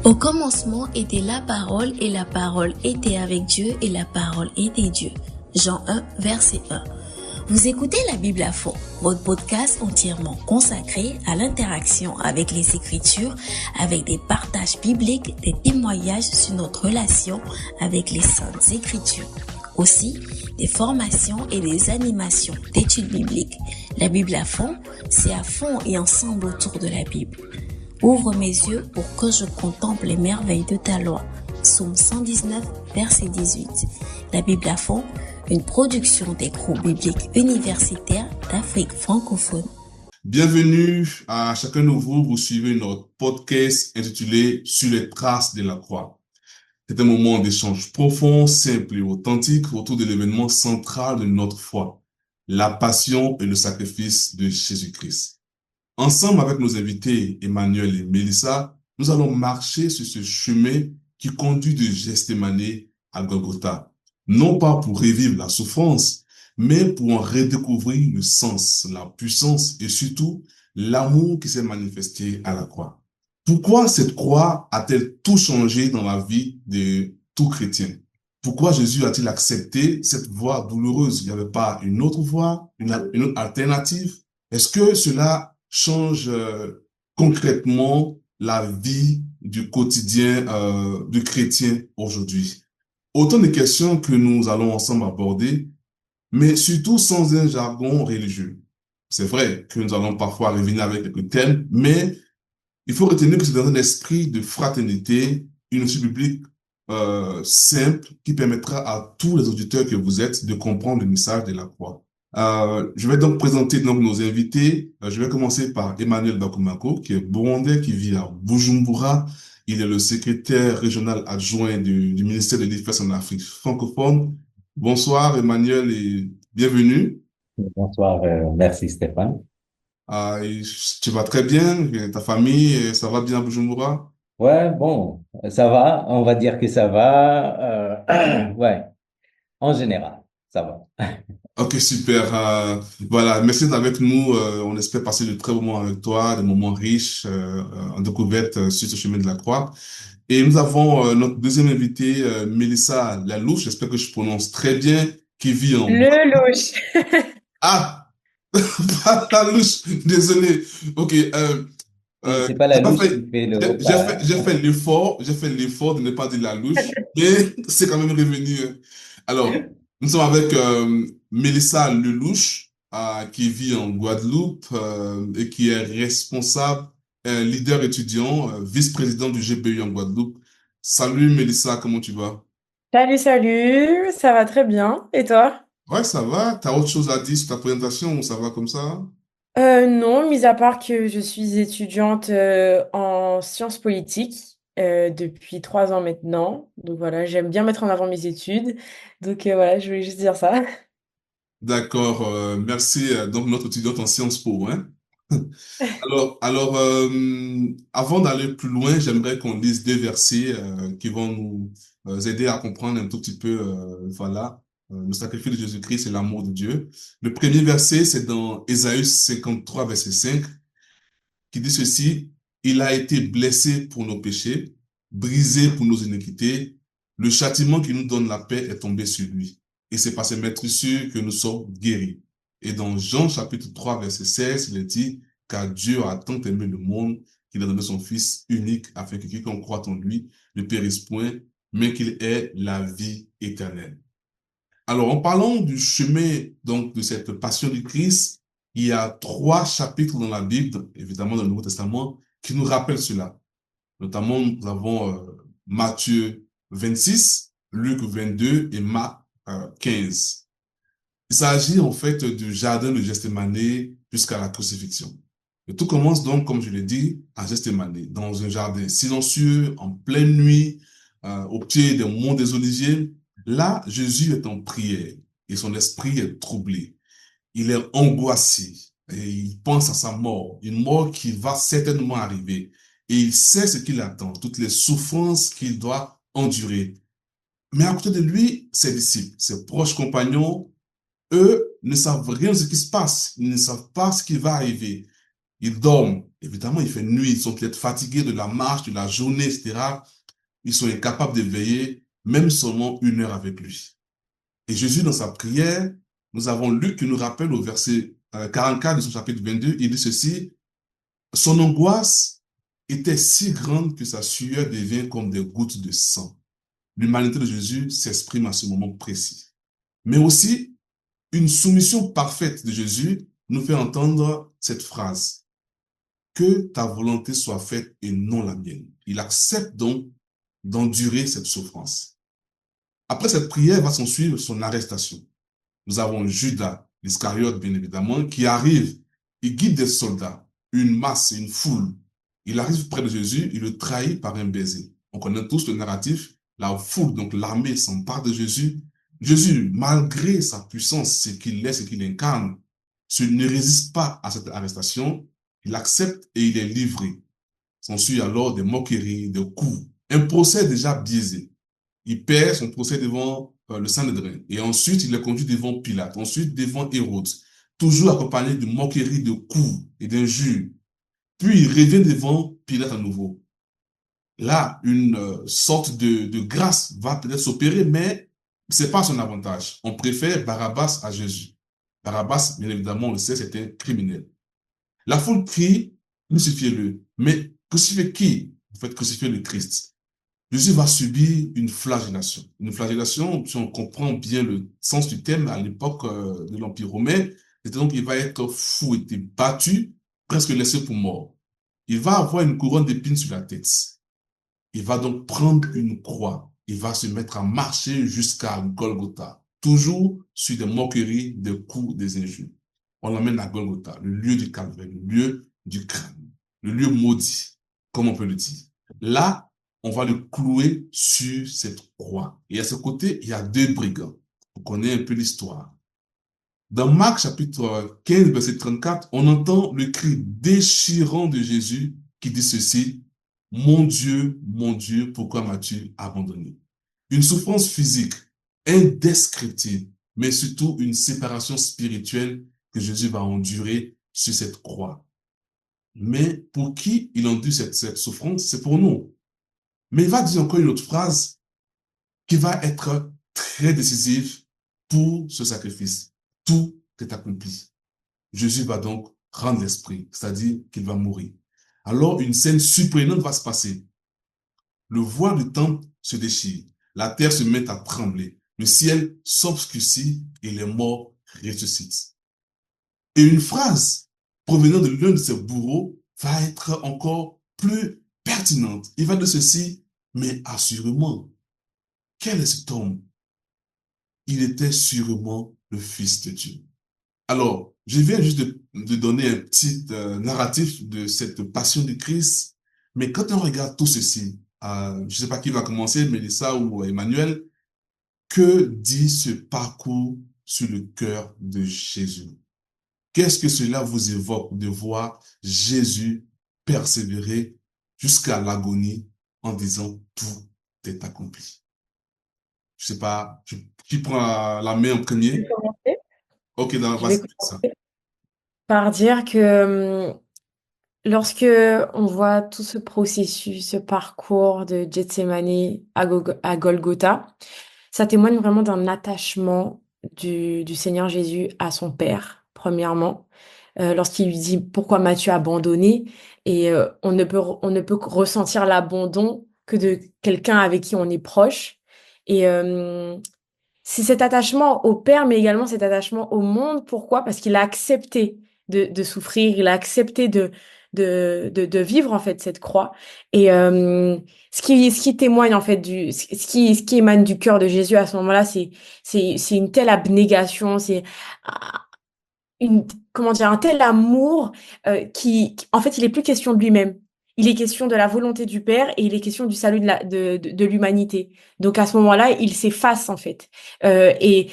Au commencement était la parole, et la parole était avec Dieu, et la parole était Dieu. Jean 1, verset 1. Vous écoutez la Bible à fond, votre podcast entièrement consacré à l'interaction avec les Écritures, avec des partages bibliques, des témoignages sur notre relation avec les Saintes Écritures. Aussi, des formations et des animations d'études bibliques. La Bible à fond, c'est à fond et ensemble autour de la Bible. Ouvre mes yeux pour que je contemple les merveilles de ta loi. Psaume 119, verset 18. La Bible à fond, une production des groupes bibliques universitaires d'Afrique francophone. Bienvenue à chacun de vous. Vous suivez notre podcast intitulé Sur les traces de la croix. C'est un moment d'échange profond, simple et authentique autour de l'événement central de notre foi, la passion et le sacrifice de Jésus-Christ. Ensemble avec nos invités Emmanuel et Mélissa, nous allons marcher sur ce chemin qui conduit de Gethsémane à Golgotha. Non pas pour revivre la souffrance, mais pour en redécouvrir le sens, la puissance et surtout l'amour qui s'est manifesté à la croix. Pourquoi cette croix a-t-elle tout changé dans la vie de tout chrétien? Pourquoi Jésus a-t-il accepté cette voie douloureuse? Il n'y avait pas une autre voie, une autre alternative? Est-ce que cela change concrètement la vie du quotidien du chrétien aujourd'hui? Autant de questions que nous allons ensemble aborder, mais surtout sans un jargon religieux. C'est vrai que nous allons parfois revenir avec quelques thèmes, mais il faut retenir que c'est dans un esprit de fraternité, une étude biblique simple qui permettra à tous les auditeurs que vous êtes de comprendre le message de la croix. Je vais donc présenter nos invités. Je vais commencer par Emmanuel Bakumako, qui est burundais, qui vit à Bujumbura. Il est le secrétaire régional adjoint du ministère de l'Éducation en Afrique francophone. Bonsoir Emmanuel et bienvenue. Bonsoir, merci Stéphane. Tu vas très bien, ta famille, ça va bien à Bujumbura? Ouais, bon, ça va, on va dire que ça va. Ouais, en général, ça va. Ok, super. Voilà, merci d'être avec nous. On espère passer de très bons moments avec toi, des moments riches en découverte sur ce chemin de la croix. Et nous avons notre deuxième invitée, Mélissa Lalouche, j'espère que je prononce très bien, qui vit en... Lelouch. Ah, pas Lalouche, désolé. Ok, C'est pas la j'ai pas louche fait, qui fait le repas. j'ai fait l'effort de ne pas dire la louche, mais c'est quand même revenu. Alors, nous sommes avec Mélissa Lelouch, qui vit en Guadeloupe et qui est responsable, leader étudiant, vice-président du GPU en Guadeloupe. Salut Mélissa, comment tu vas? Salut, salut, ça va très bien. Et toi? Ouais, ça va. T'as autre chose à dire sur ta présentation ou ça va comme ça? Non, mis à part que je suis étudiante en sciences politiques depuis 3 ans maintenant. Donc voilà, j'aime bien mettre en avant mes études. Donc voilà, je voulais juste dire ça. D'accord, merci. Donc, notre étudiante en Sciences Po, hein? Avant d'aller plus loin, j'aimerais qu'on lise deux versets qui vont nous aider à comprendre un tout petit peu, le sacrifice de Jésus-Christ et l'amour de Dieu. Le premier verset, c'est dans Ésaïe 53, verset 5, qui dit ceci: Il a été blessé pour nos péchés, brisé pour nos iniquités. Le châtiment qui nous donne la paix est tombé sur lui. Et c'est par ses meurtrissures que nous sommes guéris. Et dans Jean chapitre 3, verset 16, il est dit: Car Dieu a tant aimé le monde qu'il a donné son Fils unique afin que quiconque croit en lui ne périsse point, mais qu'il ait la vie éternelle. Alors, en parlant du chemin, donc, de cette passion du Christ, il y a 3 chapitres dans la Bible, évidemment dans le Nouveau Testament, qui nous rappellent cela. Notamment, nous avons Matthieu 26, Luc 22 et Marc 15. Il s'agit en fait du jardin de Gethsémane jusqu'à la crucifixion. Et tout commence donc, comme je l'ai dit, à Gethsémane, dans un jardin silencieux, en pleine nuit, au pied des monts des Oliviers. Là, Jésus est en prière et son esprit est troublé. Il est angoissé et il pense à sa mort, une mort qui va certainement arriver. Et il sait ce qu'il attend, toutes les souffrances qu'il doit endurer. Mais à côté de lui, ses disciples, ses proches compagnons, eux ne savent rien de ce qui se passe. Ils ne savent pas ce qui va arriver. Ils dorment. Évidemment, il fait nuit. Ils sont peut-être fatigués de la marche, de la journée, etc. Ils sont incapables de veiller, même seulement 1 heure avec lui. Et Jésus, dans sa prière, nous avons Luc qui nous rappelle au verset 44 de son chapitre 22, il dit ceci: son angoisse était si grande que sa sueur devient comme des gouttes de sang. L'humanité de Jésus s'exprime à ce moment précis. Mais aussi, une soumission parfaite de Jésus nous fait entendre cette phrase: que ta volonté soit faite et non la mienne. Il accepte donc d'endurer cette souffrance. Après cette prière va s'en suivre son arrestation. Nous avons Judas l'Iscariote, bien évidemment, qui arrive, il guide des soldats, une masse, une foule. Il arrive près de Jésus, il le trahit par un baiser. On connaît tous le narratif, la foule, donc l'armée s'empare de Jésus. Jésus, malgré sa puissance, ce qu'il est, ce qu'il incarne, ne résiste pas à cette arrestation, il accepte et il est livré. S'ensuit alors des moqueries, des coups, un procès déjà biaisé. Il perd son procès devant le Sanhédrin. Et ensuite, il est conduit devant Pilate. Ensuite, devant Hérode. Toujours accompagné de moqueries, de coups et d'injures. Puis, il revient devant Pilate à nouveau. Là, une sorte de grâce va peut-être s'opérer, mais c'est pas son avantage. On préfère Barabbas à Jésus. Barabbas, bien évidemment, on le sait, c'était un criminel. La foule crie, crucifiez-le. Mais crucifiez qui? En fait, crucifiez le Christ. Jésus va subir une flagellation. Une flagellation, si on comprend bien le sens du terme à l'époque de l'Empire romain, c'est donc qu'il va être fouetté, battu, presque laissé pour mort. Il va avoir une couronne d'épines sur la tête. Il va donc prendre une croix. Il va se mettre à marcher jusqu'à Golgotha, toujours sur des moqueries, des coups, des injures. On l'emmène à Golgotha, le lieu du calvaire, le lieu du crâne, le lieu maudit, comme on peut le dire. Là, on va le clouer sur cette croix. Et à ce côté, il y a 2 brigands. On connaît un peu l'histoire. Dans Marc chapitre 15, verset 34, on entend le cri déchirant de Jésus qui dit ceci: mon Dieu, pourquoi m'as-tu abandonné? Une souffrance physique indescriptible, mais surtout une séparation spirituelle que Jésus va endurer sur cette croix. Mais pour qui il endure cette souffrance? C'est pour nous. Mais il va dire encore une autre phrase qui va être très décisive pour ce sacrifice. Tout est accompli. Jésus va donc rendre l'esprit, c'est-à-dire qu'il va mourir. Alors, une scène surprenante va se passer. Le voile du temple se déchire. La terre se met à trembler. Le ciel s'obscurcit et les morts ressuscitent. Et une phrase provenant de l'un de ces bourreaux va être encore plus pertinente. Il va dire ceci: mais assurément, quel est cet homme? Il était sûrement le Fils de Dieu. Alors, je viens juste de donner un petit narratif de cette passion du Christ, mais quand on regarde tout ceci, je ne sais pas qui va commencer, Mélissa ou Emmanuel, que dit ce parcours sur le cœur de Jésus? Qu'est-ce que cela vous évoque de voir Jésus persévérer jusqu'à l'agonie en disant tout est accompli? Je sais pas, qui prend la main en Je vais premier? commencer. Ok, Je vais vas-y, ça. commencer par dire que lorsque on voit tout ce processus, ce parcours de Gethsémani à Golgotha, ça témoigne vraiment d'un attachement du Seigneur Jésus à son Père, premièrement. Lorsqu'il lui dit: pourquoi m'as-tu abandonné? Et on ne peut ressentir l'abandon que de quelqu'un avec qui on est proche. Et c'est cet attachement au Père, mais également cet attachement au monde. Pourquoi? Parce qu'il a accepté de souffrir, il a accepté de vivre en fait cette croix. Et ce qui témoigne en fait ce qui émane du cœur de Jésus à ce moment-là, c'est une telle abnégation, c'est comment dire, un tel amour en fait, il est plus question de lui-même. Il est question de la volonté du Père et il est question du salut de l'humanité. Donc à ce moment-là, il s'efface en fait. Et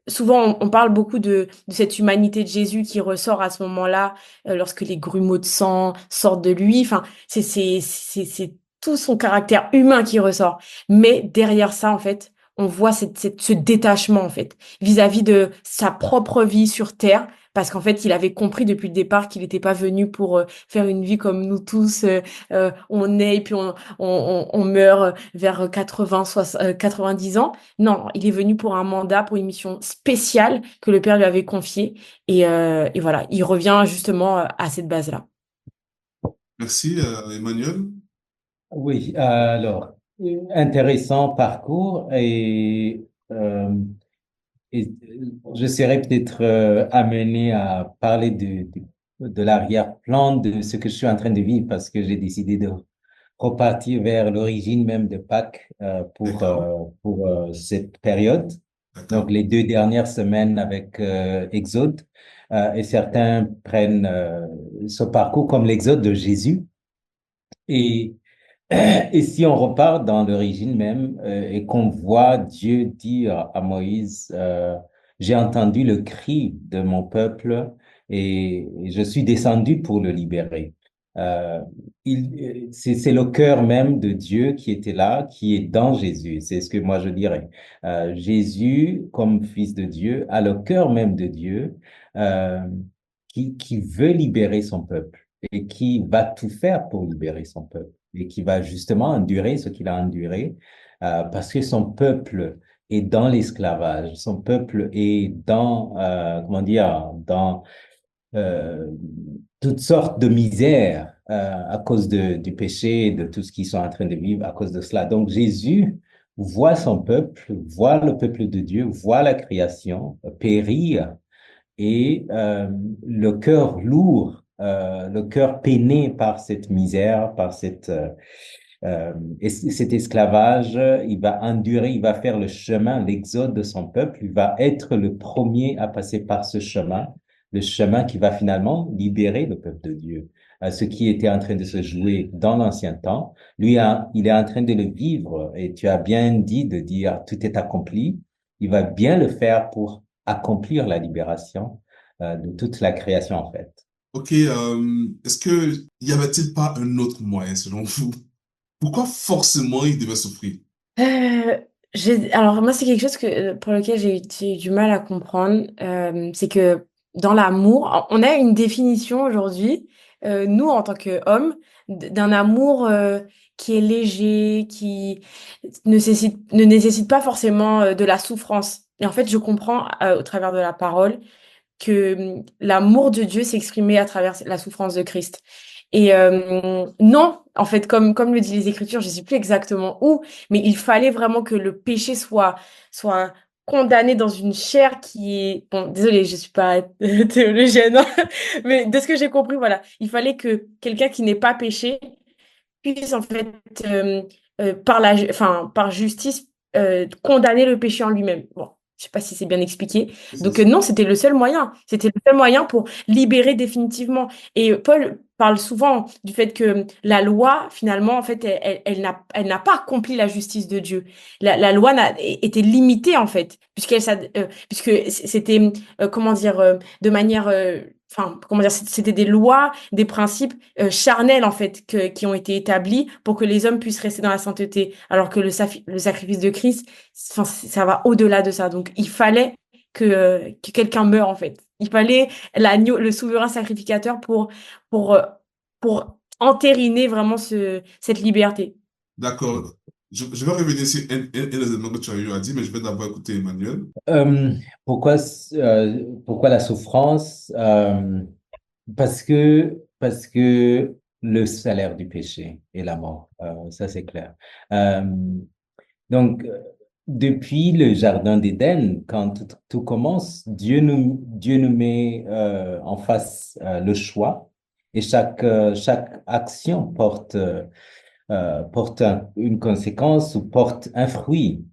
souvent, on parle beaucoup de cette humanité de Jésus qui ressort à ce moment-là, lorsque les grumeaux de sang sortent de lui. Enfin, c'est tout son caractère humain qui ressort. Mais derrière ça, en fait, on voit ce détachement en fait vis-à-vis de sa propre vie sur terre parce qu'en fait, il avait compris depuis le départ qu'il n'était pas venu pour faire une vie comme nous tous. On naît et puis on meurt vers 80, 90 ans. Non, il est venu pour un mandat, pour une mission spéciale que le Père lui avait confiée. Et voilà, il revient justement à cette base-là. Merci, Emmanuel. Oui, alors, intéressant parcours et je serais peut-être amené à parler de l'arrière-plan de ce que je suis en train de vivre parce que j'ai décidé de repartir vers l'origine même de Pâques D'accord, pour cette période. Donc, d'accord. les 2 dernières semaines avec Exode. Et certains prennent ce parcours comme l'exode de Jésus. Et et si on repart dans l'origine même et qu'on voit Dieu dire à Moïse, j'ai entendu le cri de mon peuple et je suis descendu pour le libérer. Euh, c'est le cœur même de Dieu qui était là, qui est dans Jésus. C'est ce que moi je dirais. Jésus, comme fils de Dieu, a le cœur même de Dieu euh, qui veut libérer son peuple et qui va tout faire pour libérer son peuple et qui va justement endurer ce qu'il a enduré, parce que son peuple est dans l'esclavage, son peuple est dans, comment dire, dans euh, toutes sortes de misères à cause du péché, de tout ce qu'ils sont en train de vivre à cause de cela. Donc Jésus voit son peuple, voit le peuple de Dieu, voit la création périr et le cœur lourd, le cœur peiné par cette misère, par cet esclavage, il va endurer, il va faire le chemin, l'exode de son peuple, il va être le premier à passer par ce chemin, le chemin qui va finalement libérer le peuple de Dieu. Ce qui était en train de se jouer dans l'ancien temps, lui, il est en train de le vivre et tu as bien dit de dire tout est accompli. Il va bien le faire pour accomplir la libération de toute la création en fait. Ok, est-ce que y avait-il pas un autre moyen selon vous? Pourquoi forcément il devait souffrir? Euh, alors moi, c'est quelque chose pour lequel j'ai eu du mal à comprendre. C'est que dans l'amour, on a une définition aujourd'hui, nous en tant qu'hommes, d'un amour qui est léger, qui ne nécessite pas forcément de la souffrance. Et en fait, je comprends au travers de la parole que l'amour de Dieu s'exprimait à travers la souffrance de Christ. Et non, en fait, comme le dit les Écritures, je ne sais plus exactement où, mais il fallait vraiment que le péché soit condamné dans une chair qui est... Bon, désolée, je suis pas théologienne, hein, mais de ce que j'ai compris, voilà, il fallait que quelqu'un qui n'ait pas péché puisse, en fait, par justice, condamner le péché en lui-même. Bon, je sais pas si c'est bien expliqué. Donc non, c'était le seul moyen. C'était le seul moyen pour libérer définitivement. Et Paul parle souvent du fait que la loi, finalement, en fait, elle n'a pas accompli la justice de Dieu. La loi était limitée, en fait, puisque c'était, comment dire, de manière... Enfin, comment dire, c'était des lois, des principes charnels, en fait, qui ont été établis pour que les hommes puissent rester dans la sainteté, alors que le sacrifice de Christ, enfin, ça va au-delà de ça. Donc, il fallait que quelqu'un meure, en fait. Il fallait l'agneau, le souverain sacrificateur pour, euh, pour entériner vraiment cette liberté. D'accord. Je vais revenir sur un des éléments que tu as eu à dire, mais je vais d'abord écouter Emmanuel. Euh, pourquoi la souffrance? Parce que le salaire du péché est la mort. Ça, c'est clair. Euh, donc, depuis le Jardin d'Éden, quand tout commence, Dieu nous met en face le choix et chaque action porte une conséquence ou porte un fruit.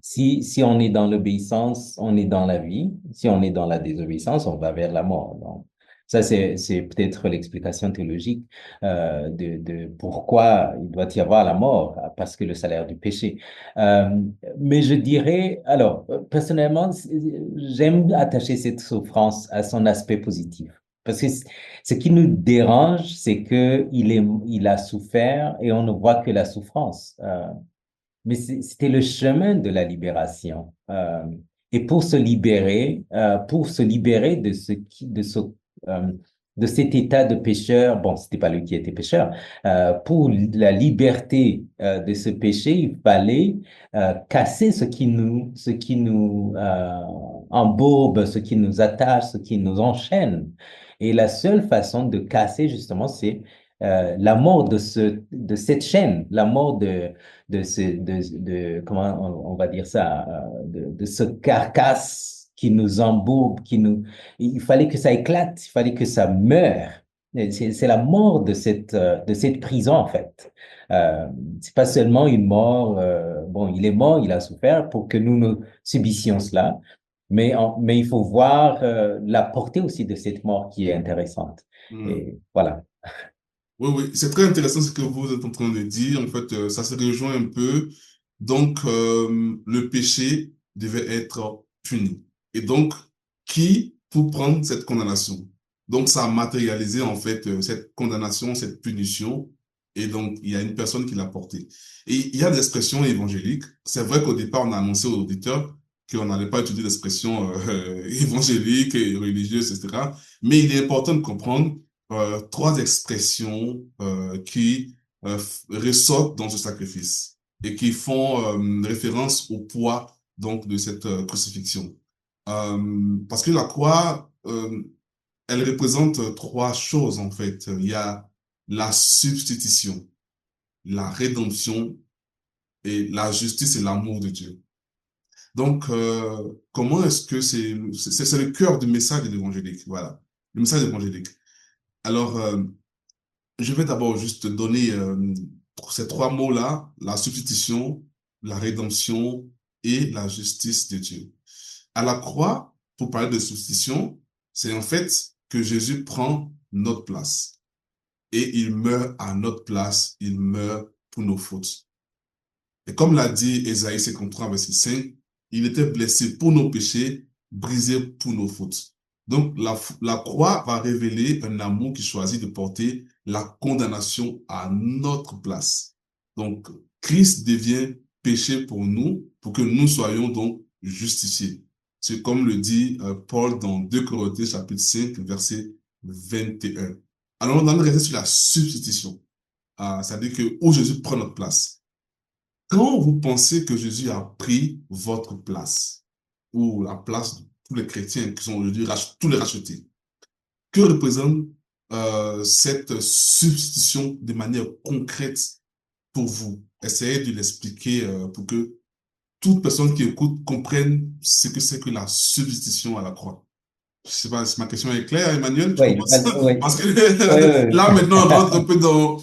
Si on est dans l'obéissance, on est dans la vie. Si on est dans la désobéissance, on va vers la mort. Donc, ça, c'est peut-être l'explication théologique de pourquoi il doit y avoir la mort, parce que le salaire du péché. Euh, mais je dirais, alors, personnellement, j'aime attacher cette souffrance à son aspect positif. Parce que ce qui nous dérange, c'est que il a souffert et on ne voit que la souffrance. Mais c'était le chemin de la libération. et pour se libérer de euh, de cet état de pécheur. Bon, c'était pas lui qui était pécheur. Pour la liberté de ce péché, il fallait casser ce qui nous embourbe, ce qui nous attache, ce qui nous enchaîne. Et la seule façon de casser, justement, c'est la mort de cette chaîne, la mort comment on va dire ça, de ce carcasse qui nous embourbe, il fallait que ça éclate, il fallait que ça meure. C'est la mort de cette prison, en fait. Euh, c'est pas seulement une mort, bon, il est mort, il a souffert pour que nous subissions cela, mais il faut voir la portée aussi de cette mort qui est intéressante. Hmm. Et voilà. Oui, oui, c'est très intéressant ce que vous êtes en train de dire. En fait, ça se rejoint un peu. Donc, le péché devait être puni. Et donc, qui pour prendre cette condamnation? Donc, ça a matérialisé en fait cette condamnation, cette punition. Et donc, il y a une personne qui l'a portée. Et il y a des expressions évangéliques. C'est vrai qu'au départ, on a annoncé aux auditeurs qu'on n'allait pas utiliser l'expression évangélique et religieuse, etc. Mais il est important de comprendre trois expressions qui ressortent dans ce sacrifice et qui font référence au poids donc de cette crucifixion. Parce que la croix, elle représente trois choses en fait. Il y a la substitution, la rédemption et la justice et l'amour de Dieu. Donc, comment est-ce que c'est le cœur du message de l'évangélique, voilà, le message évangélique. Alors, je vais d'abord juste donner ces trois mots-là, la substitution, la rédemption et la justice de Dieu. À la croix, pour parler de substitution, c'est en fait que Jésus prend notre place et il meurt à notre place, il meurt pour nos fautes. Et comme l'a dit Ésaïe 53, verset 5, il était blessé pour nos péchés, brisé pour nos fautes. Donc, la croix va révéler un amour qui choisit de porter la condamnation à notre place. Donc, Christ devient péché pour nous, pour que nous soyons donc justifiés. C'est comme le dit Paul dans 2 Corinthiens chapitre 5, verset 21. Alors, on a rester sur la substitution. C'est-à-dire que où Jésus prend notre place. Quand vous pensez que Jésus a pris votre place, ou la place de tous les chrétiens qui sont aujourd'hui tous les rachetés, que représente cette substitution de manière concrète pour vous? Essayez de l'expliquer pour que toute personne qui écoute comprenne ce que c'est que la substitution à la croix. Je sais pas si ma question est claire, Emmanuel, tu Oui, commences? oui, Parce que oui, là, maintenant, on rentre un oui. peu dans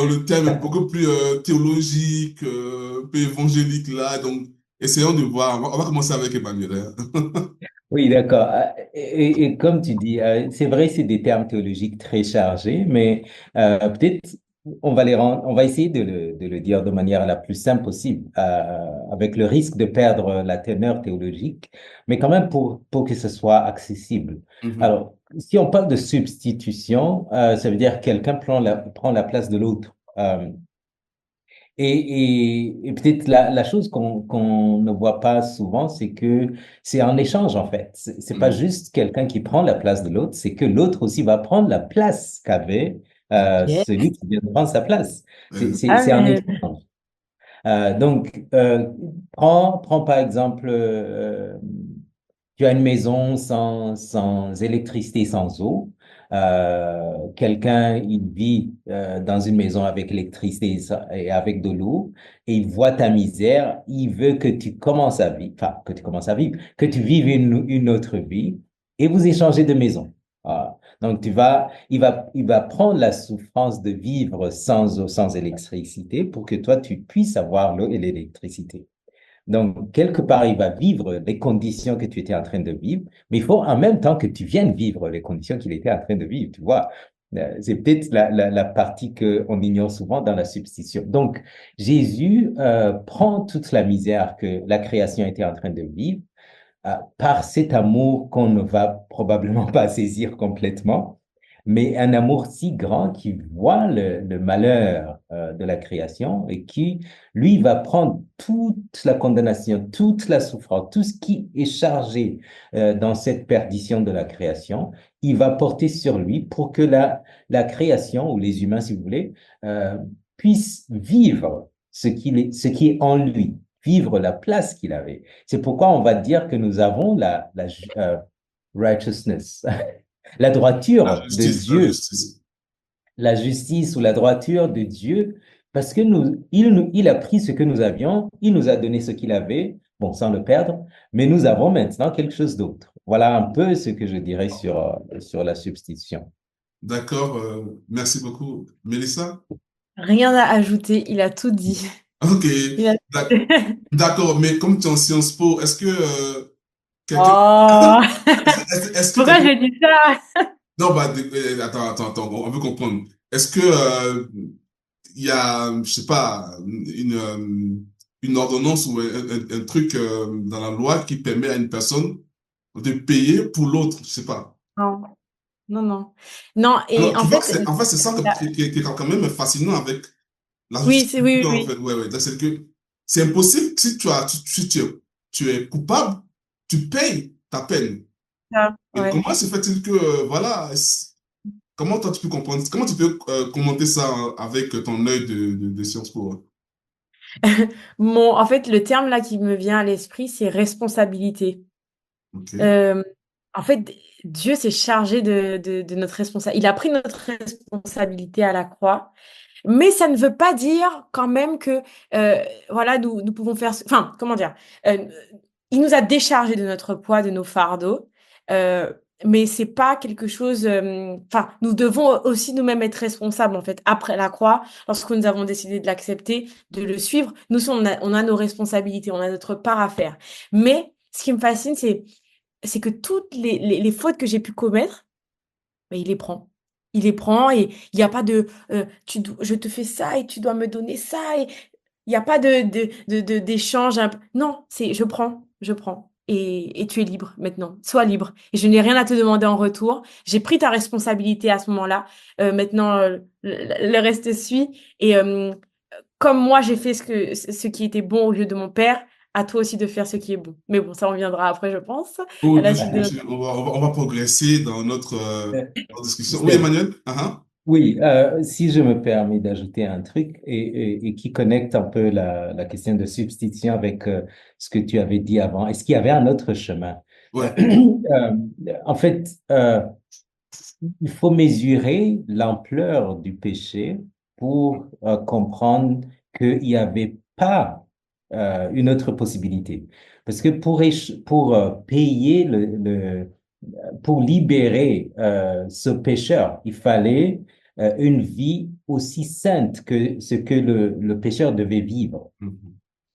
le thème beaucoup plus théologique, un peu évangélique là. Donc, essayons de voir. On va commencer avec Emmanuel, hein. Oui, d'accord. Et comme tu dis, c'est vrai, c'est des termes théologiques très chargés, mais peut-être on va essayer de le dire de manière la plus simple possible, avec le risque de perdre la teneur théologique, mais quand même pour que ce soit accessible. Mhm. Alors, si on parle de substitution, ça veut dire quelqu'un prend la place de l'autre. Et peut-être la chose qu'on ne voit pas souvent, c'est que c'est un échange en fait. C'est pas Mhm. juste quelqu'un qui prend la place de l'autre, c'est que l'autre aussi va prendre la place qu'avait Ok. celui qui vient de prendre sa place. C'est un Amen. échange. Donc, prends par exemple, tu as une maison sans électricité, sans eau. Quelqu'un, il vit dans une maison avec électricité et avec de l'eau, et il voit ta misère, il veut que tu commences à vivre, enfin, que tu commences à vivre, que tu vives une autre vie, et vous échangez de maison. Ah. Donc, il va prendre la souffrance de vivre sans eau, sans électricité pour que toi, tu puisses avoir l'eau et l'électricité. Donc, quelque part, il va vivre les conditions que tu étais en train de vivre, mais il faut en même temps que tu viennes vivre les conditions qu'il était en train de vivre, tu vois. C'est peut-être la partie qu'on ignore souvent dans la substitution. Donc, Jésus prend toute la misère que la création était en train de vivre par cet amour qu'on ne va probablement pas saisir complètement. mais un amour si grand qui voit le malheur de la création et qui, lui, va prendre toute la condamnation, toute la souffrance, tout ce qui est chargé dans cette perdition de la création, il va porter sur lui pour que la création, ou les humains, si vous voulez, euh, puissent vivre ce qui est en lui, vivre la place qu'il avait. C'est pourquoi on va dire que nous avons righteousness, la droiture de La Dieu, justice. la justice ou la droiture de Dieu, parce que il a pris ce que nous avions, il nous a donné ce qu'il avait, bon, sans le perdre, mais nous avons maintenant quelque chose d'autre. Voilà un peu ce que je dirais sur la substitution. D'accord, merci beaucoup. Mélissa? Rien à ajouter, il a tout dit. Ok, Il a... d'ac- d'accord, mais comme tu es en Sciences Po, est-ce que quelqu'un... Oh, Est-ce que pourquoi quelqu'un... j'ai dit ça? Non, bah, attends, on veut comprendre. Est-ce que il y a, je sais pas, une ordonnance ou un truc dans la loi qui permet à une personne de payer pour l'autre, je sais pas. Non, non, non. Non, et Alors, tu en vois que fait, c'est, en fait, c'est ça qui est quand même fascinant avec la oui, justice, oui, en oui, fait. Ouais, ouais. C'est que c'est impossible si tu es coupable, tu payes ta peine. oui. Et Ouais. comment se fait-il que, voilà, comment toi tu peux comprendre, comment tu peux commenter ça avec ton œil de Sciences Po? Hein? En fait, le terme là qui me vient à l'esprit, c'est responsabilité. Ok. Euh, En fait, Dieu s'est chargé de notre responsabilité. Il a pris notre responsabilité à la croix. Mais ça ne veut pas dire quand même que, voilà, nous pouvons faire... Enfin, comment dire? Euh, il nous a déchargés de notre poids, de nos fardeaux. euh, mais c'est pas quelque chose... Enfin, nous devons aussi nous-mêmes être responsables, en fait, après la croix, lorsque nous avons décidé de l'accepter, de le suivre. Nous, on a nos responsabilités, on a notre part à faire. Mais ce qui me fascine, c'est que toutes les fautes que j'ai pu commettre, ben, il les prend. Il les prend et il n'y a pas de je te fais ça et tu dois me donner ça. Et il n'y a pas d'échange. Non, c'est je prends. Et tu es libre maintenant. Sois libre. Et je n'ai rien à te demander en retour. J'ai pris ta responsabilité à ce moment-là. Maintenant, le reste suit. Et comme moi, j'ai fait ce qui était bon au lieu de mon père, à toi aussi de faire ce qui est bon. Mais bon, ça, on viendra après, je pense, Oui, à bien la sûr, suite de bien notre... sûr. On va progresser dans Euh, notre discussion. Oui, Steph, Emmanuel? Ah, ah. oui, si je me permets d'ajouter un truc et qui connecte un peu la question de substitution avec ce que tu avais dit avant, est-ce qu'il y avait un autre chemin? Ouais. Euh, En fait, il faut mesurer l'ampleur du péché pour comprendre qu'il n'y avait pas une autre possibilité. Parce que pour payer pour libérer ce pécheur, il fallait une vie aussi sainte que ce que le pécheur devait vivre. Mhm.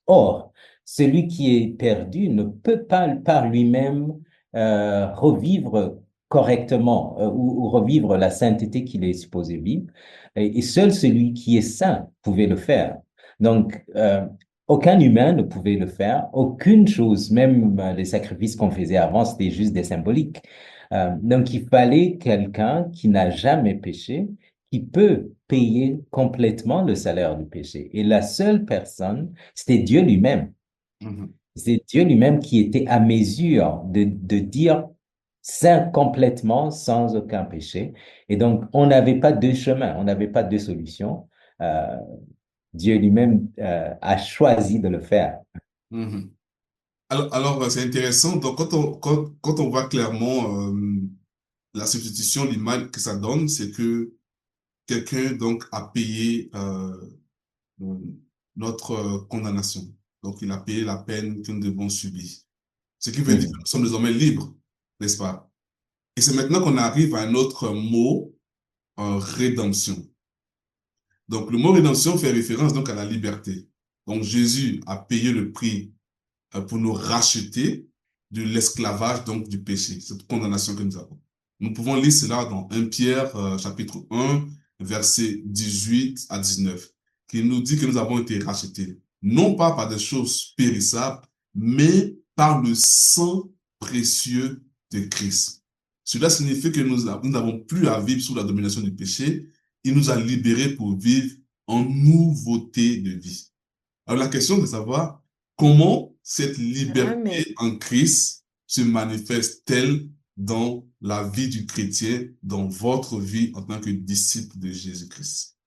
Or, celui qui est perdu ne peut pas par lui-même revivre correctement ou revivre la sainteté qu'il est supposé vivre. Et seul celui qui est saint pouvait le faire. Donc, aucun humain ne pouvait le faire. Aucune chose, même les sacrifices qu'on faisait avant, c'était juste des symboliques. Donc, il fallait quelqu'un qui n'a jamais péché, qui peut payer complètement le salaire du péché. Et la seule personne c'était Dieu lui-même. Mhm. C'est Dieu lui-même qui était à mesure de dire saint complètement, sans aucun péché. Et donc, on n'avait pas deux chemins, on n'avait pas deux solutions. Euh, Dieu lui-même a choisi de le faire. Mhm. Alors, c'est intéressant. Donc, quand on voit clairement la substitution, l'image que ça donne, c'est que quelqu'un donc a payé euh, notre condamnation. Donc, il a payé la peine que nous devons subir. Ce qui veut dire que Mhm. nous sommes désormais libres, n'est-ce pas? Et c'est maintenant qu'on arrive à un autre mot, rédemption. Donc, le mot rédemption fait référence donc à la liberté. Donc, Jésus a payé le prix pour nous racheter de l'esclavage, donc du péché, cette condamnation que nous avons. Nous pouvons lire cela dans 1 Pierre, chapitre 1, versets 18 à 19, qui nous dit que nous avons été rachetés, non pas par des choses périssables, mais par le sang précieux de Christ. Cela signifie que nous n'avons plus à vivre sous la domination du péché. Il nous a libérés pour vivre en nouveauté de vie. Alors la question est de savoir comment cette Amen. liberté en Christ se manifeste-t-elle dans la vie du chrétien, dans votre vie en tant que disciple de Jésus-Christ.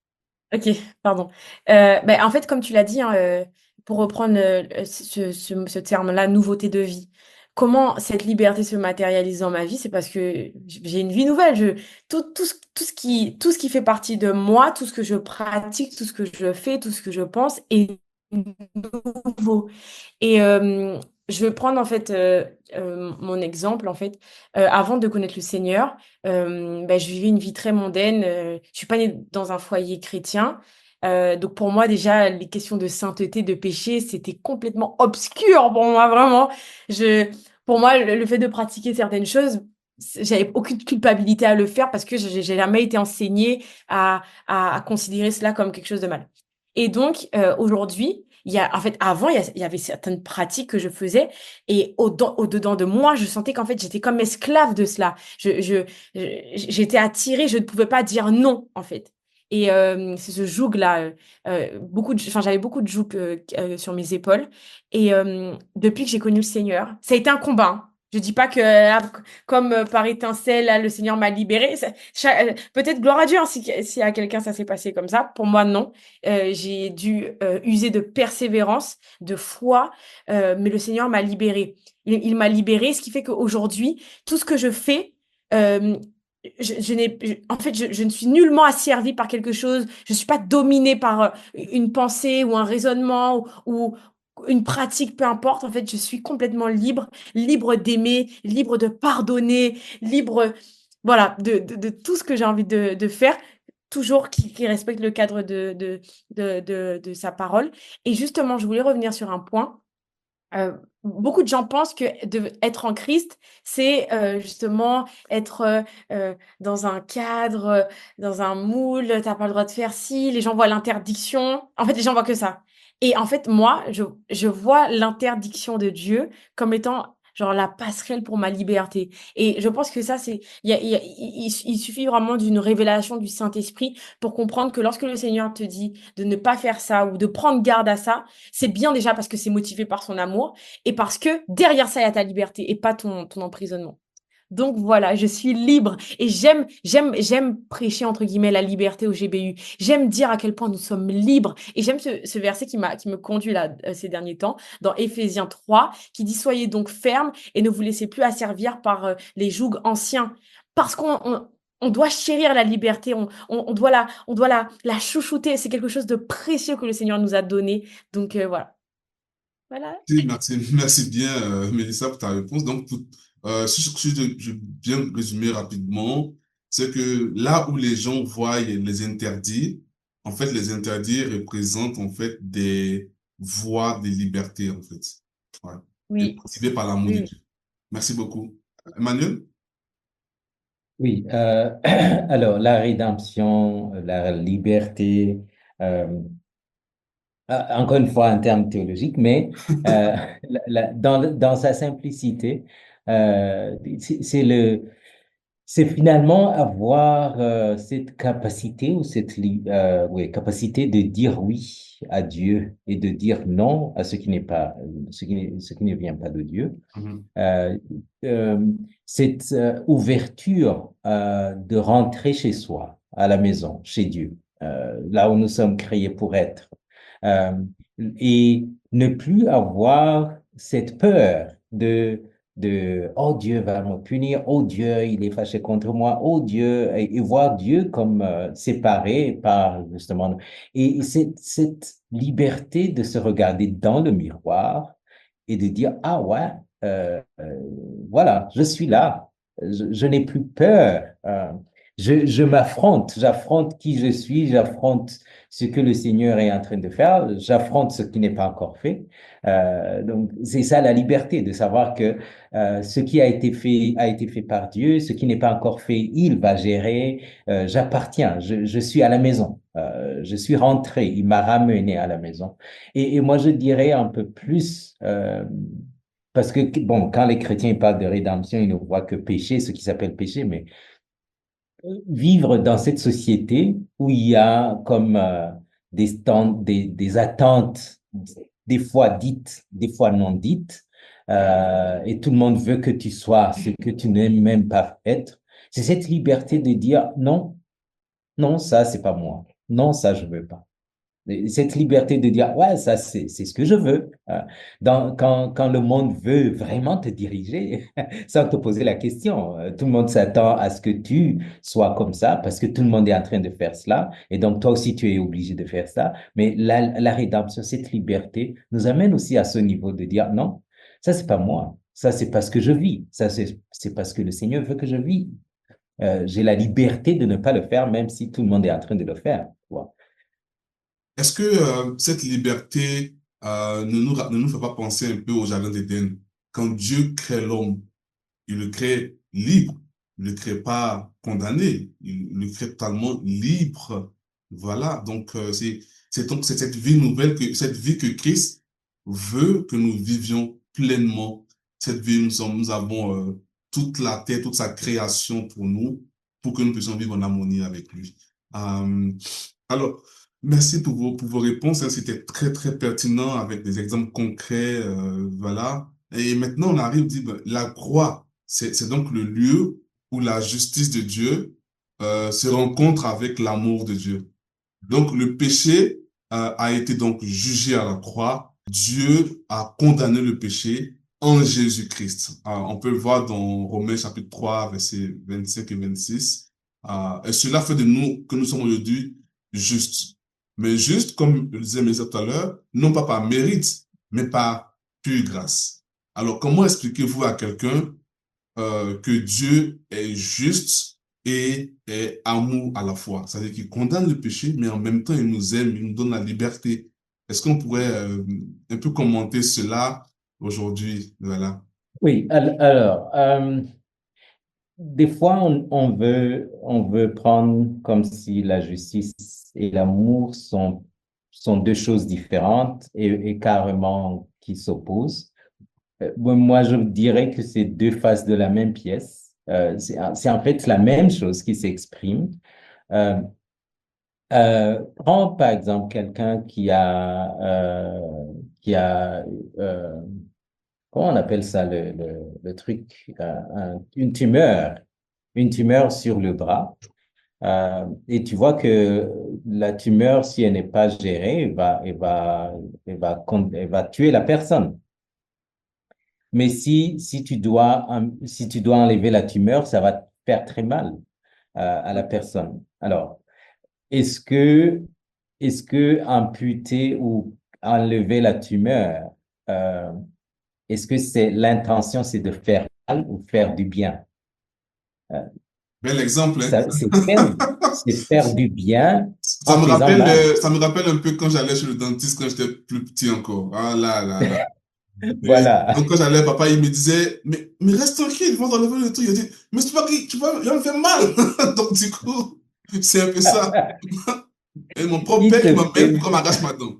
Ok, pardon. En fait, comme tu l'as dit, hein, pour reprendre ce terme-là, nouveauté de vie, comment cette liberté se matérialise dans ma vie, c'est parce que j'ai une vie nouvelle. Tout ce qui fait partie de moi, tout ce que je pratique, tout ce que je fais, tout ce que je pense est nouveau. Et je vais prendre en fait mon exemple en fait. Avant de connaître le Seigneur, je vivais une vie très mondaine. Je suis pas née dans un foyer chrétien. Donc pour moi déjà les questions de sainteté, de péché, c'était complètement obscur pour moi vraiment. Je, pour moi le fait de pratiquer certaines choses, j'avais aucune culpabilité à le faire parce que j'ai jamais été enseignée à considérer cela comme quelque chose de mal. Et donc aujourd'hui en fait, avant, il y avait certaines pratiques que je faisais et au-dedans de moi, je sentais qu'en fait, j'étais comme esclave de cela. J'étais attirée, je ne pouvais pas dire non, en fait. Et c'est ce joug-là, j'avais beaucoup de joug sur mes épaules. Et depuis que j'ai connu le Seigneur, ça a été un combat, hein. Je dis pas que comme par étincelle, là, le Seigneur m'a libérée. Peut-être gloire à Dieu, hein, si à quelqu'un ça s'est passé comme ça. Pour moi, non. J'ai dû user de persévérance, de foi, mais le Seigneur m'a libérée. Il m'a libérée, ce qui fait qu'aujourd'hui, tout ce que je fais, euh, en fait, je ne suis nullement asservie par quelque chose. Je ne suis pas dominée par une pensée ou un raisonnement ou une pratique, peu importe. En fait, je suis complètement libre, libre d'aimer, libre de pardonner, libre, voilà, de tout ce que j'ai envie de faire toujours qui respecte le cadre de sa parole. Et justement, je voulais revenir sur un point. Beaucoup de gens pensent que être en Christ, c'est justement être dans un cadre, dans un moule, t'as pas le droit de faire ci, les gens voient l'interdiction. En fait, les gens voient que ça. Et en fait, moi, je vois l'interdiction de Dieu comme étant genre la passerelle pour ma liberté. Et je pense que ça, il suffit vraiment d'une révélation du Saint-Esprit pour comprendre que lorsque le Seigneur te dit de ne pas faire ça ou de prendre garde à ça, c'est bien déjà parce que c'est motivé par son amour et parce que derrière ça, il y a ta liberté et pas ton emprisonnement. Donc voilà, je suis libre et j'aime prêcher entre guillemets la liberté au GBU. J'aime dire à quel point nous sommes libres et j'aime ce verset qui me conduit là ces derniers temps dans Éphésiens 3 qui dit soyez donc fermes et ne vous laissez plus asservir par les jougs anciens parce qu'on doit chérir la liberté, on doit la chouchouter. C'est quelque chose de précieux que le Seigneur nous a donné. Donc voilà. Voilà. Oui, merci bien, Mélissa, pour ta réponse. Donc, si je viens résumer rapidement, c'est que là où les gens voient les interdits, en fait, les interdits représentent en fait des voies de liberté, en fait. Ouais. Et Oui, motivés par l'amour de oui, Dieu. Merci beaucoup. Emmanuel? Oui, alors la rédemption, la liberté, euh, encore une fois un terme théologique, mais dans sa simplicité, c'est c'est finalement avoir cette capacité ou ouais, capacité de dire oui à Dieu et de dire non à ce qui n'est pas, ce qui ne vient pas de Dieu. Mhm. Euh, euh, cette ouverture de rentrer chez soi, à la maison, chez Dieu, là où nous sommes créés pour être, euh, et ne plus avoir cette peur de oh Dieu va me punir, oh Dieu il est fâché contre moi, oh Dieu, et voir Dieu comme séparé par justement, et cette liberté de se regarder dans le miroir et de dire ah ouais, voilà, je suis là, je n'ai plus peur. Je m'affronte, j'affronte qui je suis, j'affronte ce que le Seigneur est en train de faire, j'affronte ce qui n'est pas encore fait. Donc, c'est ça la liberté, de savoir que ce qui a été fait par Dieu, ce qui n'est pas encore fait, il va gérer. J'appartiens, je suis à la maison, je suis rentré, il m'a ramené à la maison. Et moi, je dirais un peu plus parce que, bon, quand les chrétiens parlent de rédemption, ils ne voient que péché, ce qui s'appelle péché, mais vivre dans cette société où il y a comme des attentes, des fois dites, des fois non dites, et tout le monde veut que tu sois ce que tu n'aimes même pas être. C'est cette liberté de dire non, non, ça, c'est pas moi. Non, ça, je veux pas. Cette liberté de dire, ouais, ça, c'est ce que je veux. Quand le monde veut vraiment te diriger, sans te poser la question, tout le monde s'attend à ce que tu sois comme ça, parce que tout le monde est en train de faire cela, et donc toi aussi, tu es obligé de faire ça. Mais la rédemption, cette liberté, nous amène aussi à ce niveau de dire, non, ça, c'est pas moi. Ça, c'est parce que je vis. Ça, c'est parce que le Seigneur veut que je vis. J'ai la liberté de ne pas le faire, même si tout le monde est en train de le faire. Tu vois. Est-ce que cette liberté ne nous fait pas penser un peu au Jardin d'Éden? Quand Dieu crée l'homme, il le crée libre, il ne le crée pas condamné, il le crée totalement libre. Voilà, donc c'est cette vie nouvelle, cette vie que Christ veut que nous vivions pleinement. Cette vie, nous avons toute la terre, toute sa création pour nous, pour que nous puissions vivre en harmonie avec lui. Euh, alors, merci pour vos réponses, hein. C'était très, très pertinent avec des exemples concrets, voilà. Et maintenant, on arrive, dit, ben, la croix, c'est donc le lieu où la justice de Dieu se rencontre avec l'amour de Dieu. Donc, le péché a été donc jugé à la croix. Dieu a condamné le péché en Jésus-Christ. On peut le voir dans Romains chapitre 3, versets 25 et 26. Et cela fait de nous que nous sommes aujourd'hui justes. Mais justes, comme le disait Mesa tout à l'heure, non pas par mérite, mais par pure grâce. Alors, comment expliquez-vous à quelqu'un que Dieu est juste et est amour à la fois? C'est-à-dire qu'il condamne le péché, mais en même temps, il nous aime, il nous donne la liberté. Est-ce qu'on pourrait un peu commenter cela aujourd'hui? Voilà. Oui, alors, des fois, on veut prendre comme si la justice et l'amour sont deux choses différentes et carrément qui s'opposent. Moi, je dirais que c'est deux faces de la même pièce. C'est en fait la même chose qui s'exprime. Euh, Prends par exemple quelqu'un qui a comment on appelle ça le truc, une tumeur sur le bras. Et tu vois que la tumeur, si elle n'est pas gérée, elle va tuer la personne. Mais si tu dois enlever la tumeur, ça va te faire très mal à la personne. Alors, est-ce que, est-ce que amputer ou enlever la tumeur, euh, est-ce que c'est l'intention, c'est de faire mal ou faire du bien? Euh, Bel exemple, hein? c'est faire du bien en faisant mal. Ça me rappelle un peu quand j'allais chez le dentiste quand j'étais plus petit encore. Ah là là là. Et Voilà. donc quand j'allais, papa, il me disait, mais reste tranquille, ils vont enlever le truc. Il dit, mais c'est pas que tu vas, il me fait mal. Donc du coup, c'est un peu ça. Et mon propre Il père, il te m'appelle pour fait... qu'on m'arrache ma dent.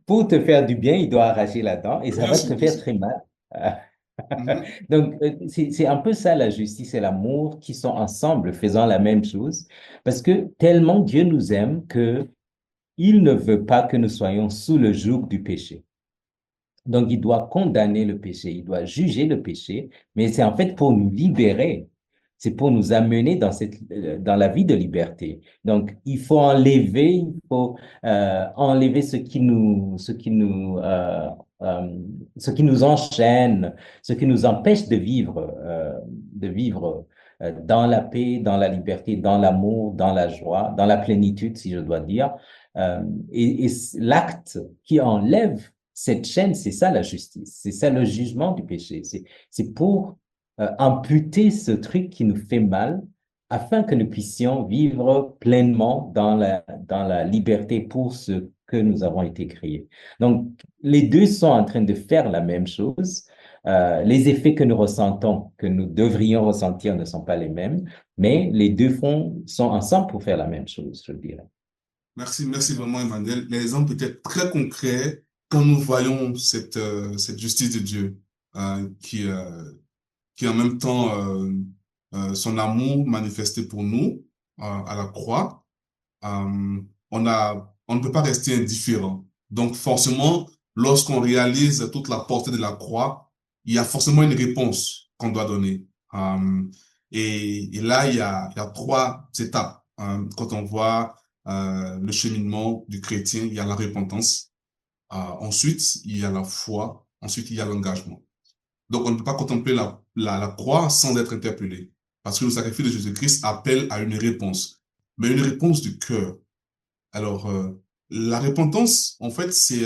Pour te faire du bien, il doit arracher la dent et ça Bien va sûr, te bien faire sûr. très mal. Mhm. Donc, c'est un peu ça, la justice et l'amour qui sont ensemble, faisant la même chose. Parce que tellement Dieu nous aime que il ne veut pas que nous soyons sous le joug du péché. Donc, il doit condamner le péché, il doit juger le péché, mais c'est en fait pour nous libérer. C'est pour nous amener dans la vie de liberté. Donc, il faut enlever euh, ce qui nous enchaîne, ce qui nous empêche de vivre dans la paix, dans la liberté, dans l'amour, dans la joie, dans la plénitude, si je dois dire. Euh, et l'acte qui enlève cette chaîne, c'est ça la justice, c'est ça le jugement du péché. C'est pour amputer ce truc qui nous fait mal afin que nous puissions vivre pleinement dans la liberté pour ce que nous avons été créés. Donc, les deux sont en train de faire la même chose. Les effets que nous ressentons, que nous devrions ressentir ne sont pas les mêmes, mais les deux sont ensemble pour faire la même chose, je dirais. Merci, merci vraiment, Emmanuel. Les exemples étaient très concrets quand nous voyons cette justice de Dieu qui en même temps son amour manifesté pour nous à la croix, on ne peut pas rester indifférent. Donc forcément, lorsqu'on réalise toute la portée de la croix, il y a forcément une réponse qu'on doit donner. Et là, il y a trois étapes. Quand on voit le cheminement du chrétien, il y a la repentance. Ensuite, il y a la foi. Ensuite, il y a l'engagement. Donc, on ne peut pas contempler la croix sans être interpellé. Parce que le sacrifice de Jésus-Christ appelle à une réponse. Mais une réponse du cœur. Alors, la repentance, en fait, c'est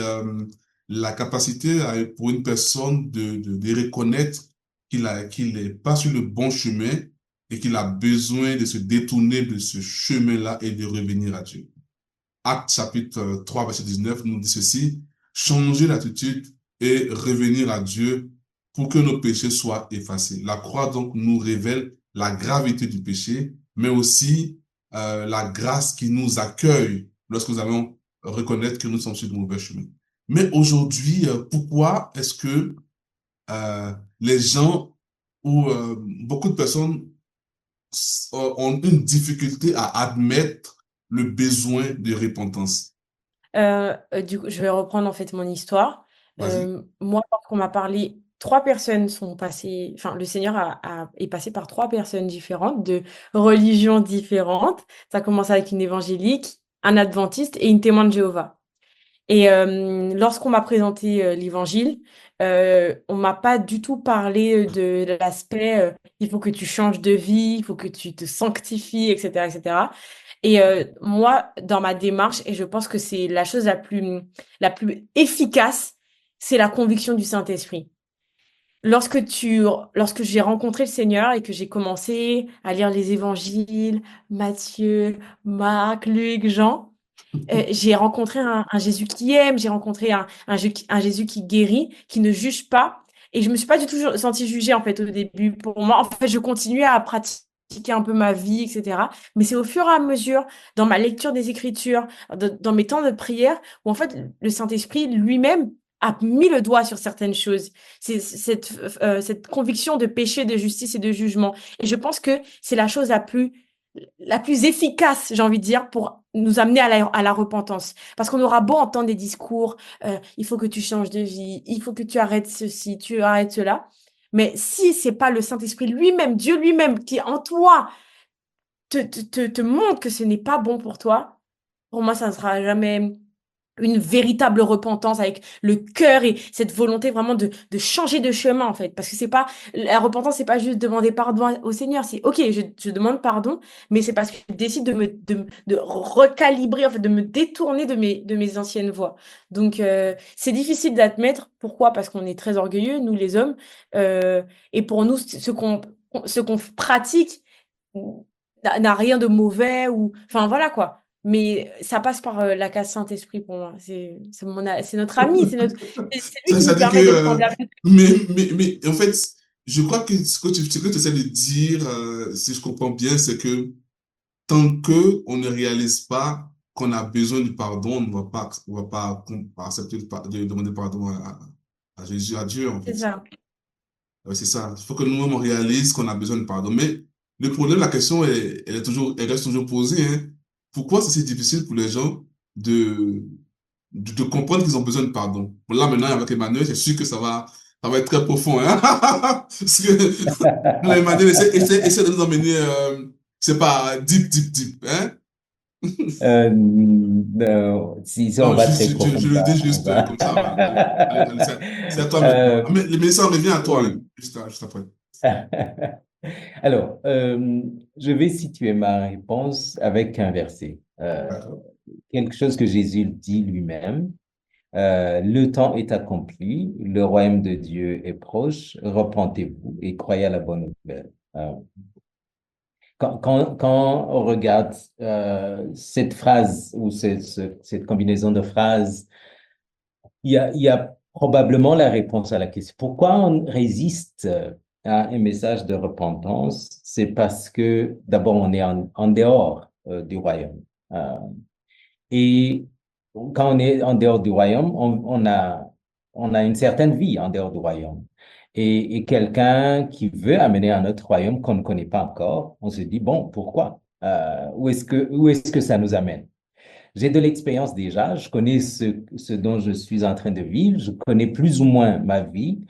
la capacité pour une personne de reconnaître qu'il n'est pas sur le bon chemin et qu'il a besoin de se détourner de ce chemin-là et de revenir à Dieu. Actes chapitre 3, verset 19 nous dit ceci: changer l'attitude et revenir à Dieu pour que nos péchés soient effacés. La croix, donc, nous révèle la gravité du péché, mais aussi la grâce qui nous accueille lorsque nous allons reconnaître que nous sommes sur le mauvais chemin. Mais aujourd'hui, pourquoi est-ce que les gens ou beaucoup de personnes ont une difficulté à admettre le besoin de repentance? Du coup, je vais reprendre en fait mon histoire. Vas-y. Moi, lorsqu'on m'a parlé, trois personnes sont passées, enfin, le Seigneur est passé par trois personnes différentes, de religions différentes. Ça commence avec une évangélique, un adventiste et une témoin de Jéhovah. Et lorsqu'on m'a présenté l'évangile, on m'a pas du tout parlé de l'aspect il faut que tu changes de vie, il faut que tu te sanctifies, etc., etc. Et moi, dans ma démarche, et je pense que c'est la chose la plus efficace, c'est la conviction du Saint-Esprit. Lorsque j'ai rencontré le Seigneur et que j'ai commencé à lire les évangiles, Matthieu, Marc, Luc, Jean, j'ai rencontré un Jésus qui aime, j'ai rencontré un Jésus qui guérit, qui ne juge pas. Et je me suis pas du tout sentie jugée, en fait, au début. Pour moi, en fait, je continuais à pratiquer un peu ma vie, etc. Mais c'est au fur et à mesure, dans ma lecture des Écritures, dans mes temps de prière, où, en fait, le Saint-Esprit lui-même a mis le doigt sur certaines choses. C'est cette conviction de péché, de justice et de jugement. Et je pense que c'est la plus efficace, j'ai envie de dire, pour nous amener à la repentance. Parce qu'on aura beau entendre des discours, il faut que tu changes de vie, il faut que tu arrêtes ceci, tu arrêtes cela. Mais si c'est pas le Saint-Esprit lui-même, Dieu lui-même, qui en toi te montre que ce n'est pas bon pour toi, pour moi, ça ne sera jamais une véritable repentance avec le cœur et cette volonté vraiment de changer de chemin, en fait. Parce que c'est pas, la repentance, c'est pas juste demander pardon au Seigneur. C'est, OK, je demande pardon, mais c'est parce que je décide de recalibrer, en fait, de me détourner de mes anciennes voies. Donc, c'est difficile d'admettre. Pourquoi? Parce qu'on est très orgueilleux, nous, les hommes. Et pour nous, ce qu'on pratique n'a rien de mauvais ou, enfin, voilà, quoi. Mais ça passe par la case Saint-Esprit pour moi. C'est notre ami, c'est lui qui Ça nous dit que, permet de prendre la pluie. mais en fait, je crois que ce que tu essaies de dire, si je comprends bien, c'est que tant que on ne réalise pas qu'on a besoin du pardon, on va pas accepter de demander pardon à Jésus, à Dieu, en C'est fait. ça. C'est ça. Il faut que nous-mêmes on réalise qu'on a besoin de pardon. Mais le problème, la question, elle reste toujours posée, hein. Pourquoi c'est si difficile pour les gens de, de comprendre qu'ils ont besoin de pardon? Bon, là, maintenant, avec Emmanuel, c'est sûr que ça va être très profond, hein. Parce que là, Emmanuel essaie de nous emmener, c'est pas deep, deep, deep, hein. Si on Non, va très je profond, le dis on juste va. comme ça. Allez, allez, allez, c'est à toi maintenant. Euh, Mais ça revient à toi, hein, oui. juste après. Alors, je vais situer ma réponse avec un verset. D'accord. Quelque chose que Jésus dit lui-même. Le temps est accompli, le royaume de Dieu est proche, repentez-vous et croyez à la bonne nouvelle. Quand on regarde cette phrase ou cette combinaison de phrases, il y a probablement la réponse à la question. Pourquoi on résiste à un message de repentance? C'est parce que d'abord on est en dehors du royaume. Et quand on est en dehors du royaume, on a une certaine vie en dehors du royaume. Et quelqu'un qui veut amener un autre royaume qu'on ne connaît pas encore, on se dit, bon, pourquoi? Où est-ce que ça nous amène? J'ai de l'expérience déjà, je connais ce dont je suis en train de vivre, je connais plus ou moins ma vie,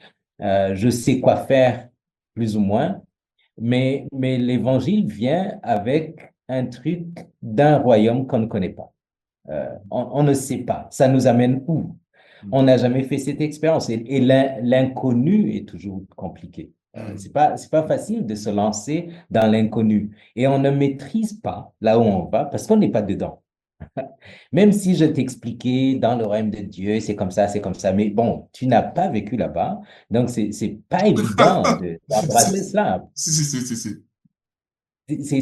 je sais quoi faire plus ou moins, mais l'évangile vient avec un truc d'un royaume qu'on ne connaît pas. On ne sait pas. Ça nous amène où? On n'a jamais fait cette expérience. Et l'inconnu est toujours compliqué. C'est pas facile de se lancer dans l'inconnu. Et on ne maîtrise pas là où on va parce qu'on n'est pas dedans. Même si je t'expliquais dans le royaume de Dieu, c'est comme ça. Mais bon, tu n'as pas vécu là-bas. Donc, c'est pas évident d'embrasser Si, cela. si.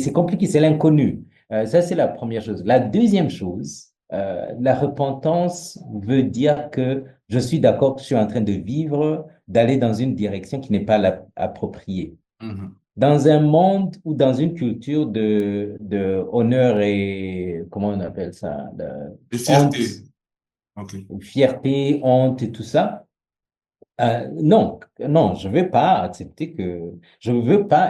C'est compliqué, c'est l'inconnu. Ça, c'est la première chose. La deuxième chose, la repentance veut dire que je suis d'accord que je suis en train de vivre, d'aller dans une direction qui n'est pas appropriée. Mhm. Dans un monde ou dans une culture de honneur et, comment on appelle ça, de Et honte, fierté. OK. fierté, honte et tout ça, non, non, je ne veux pas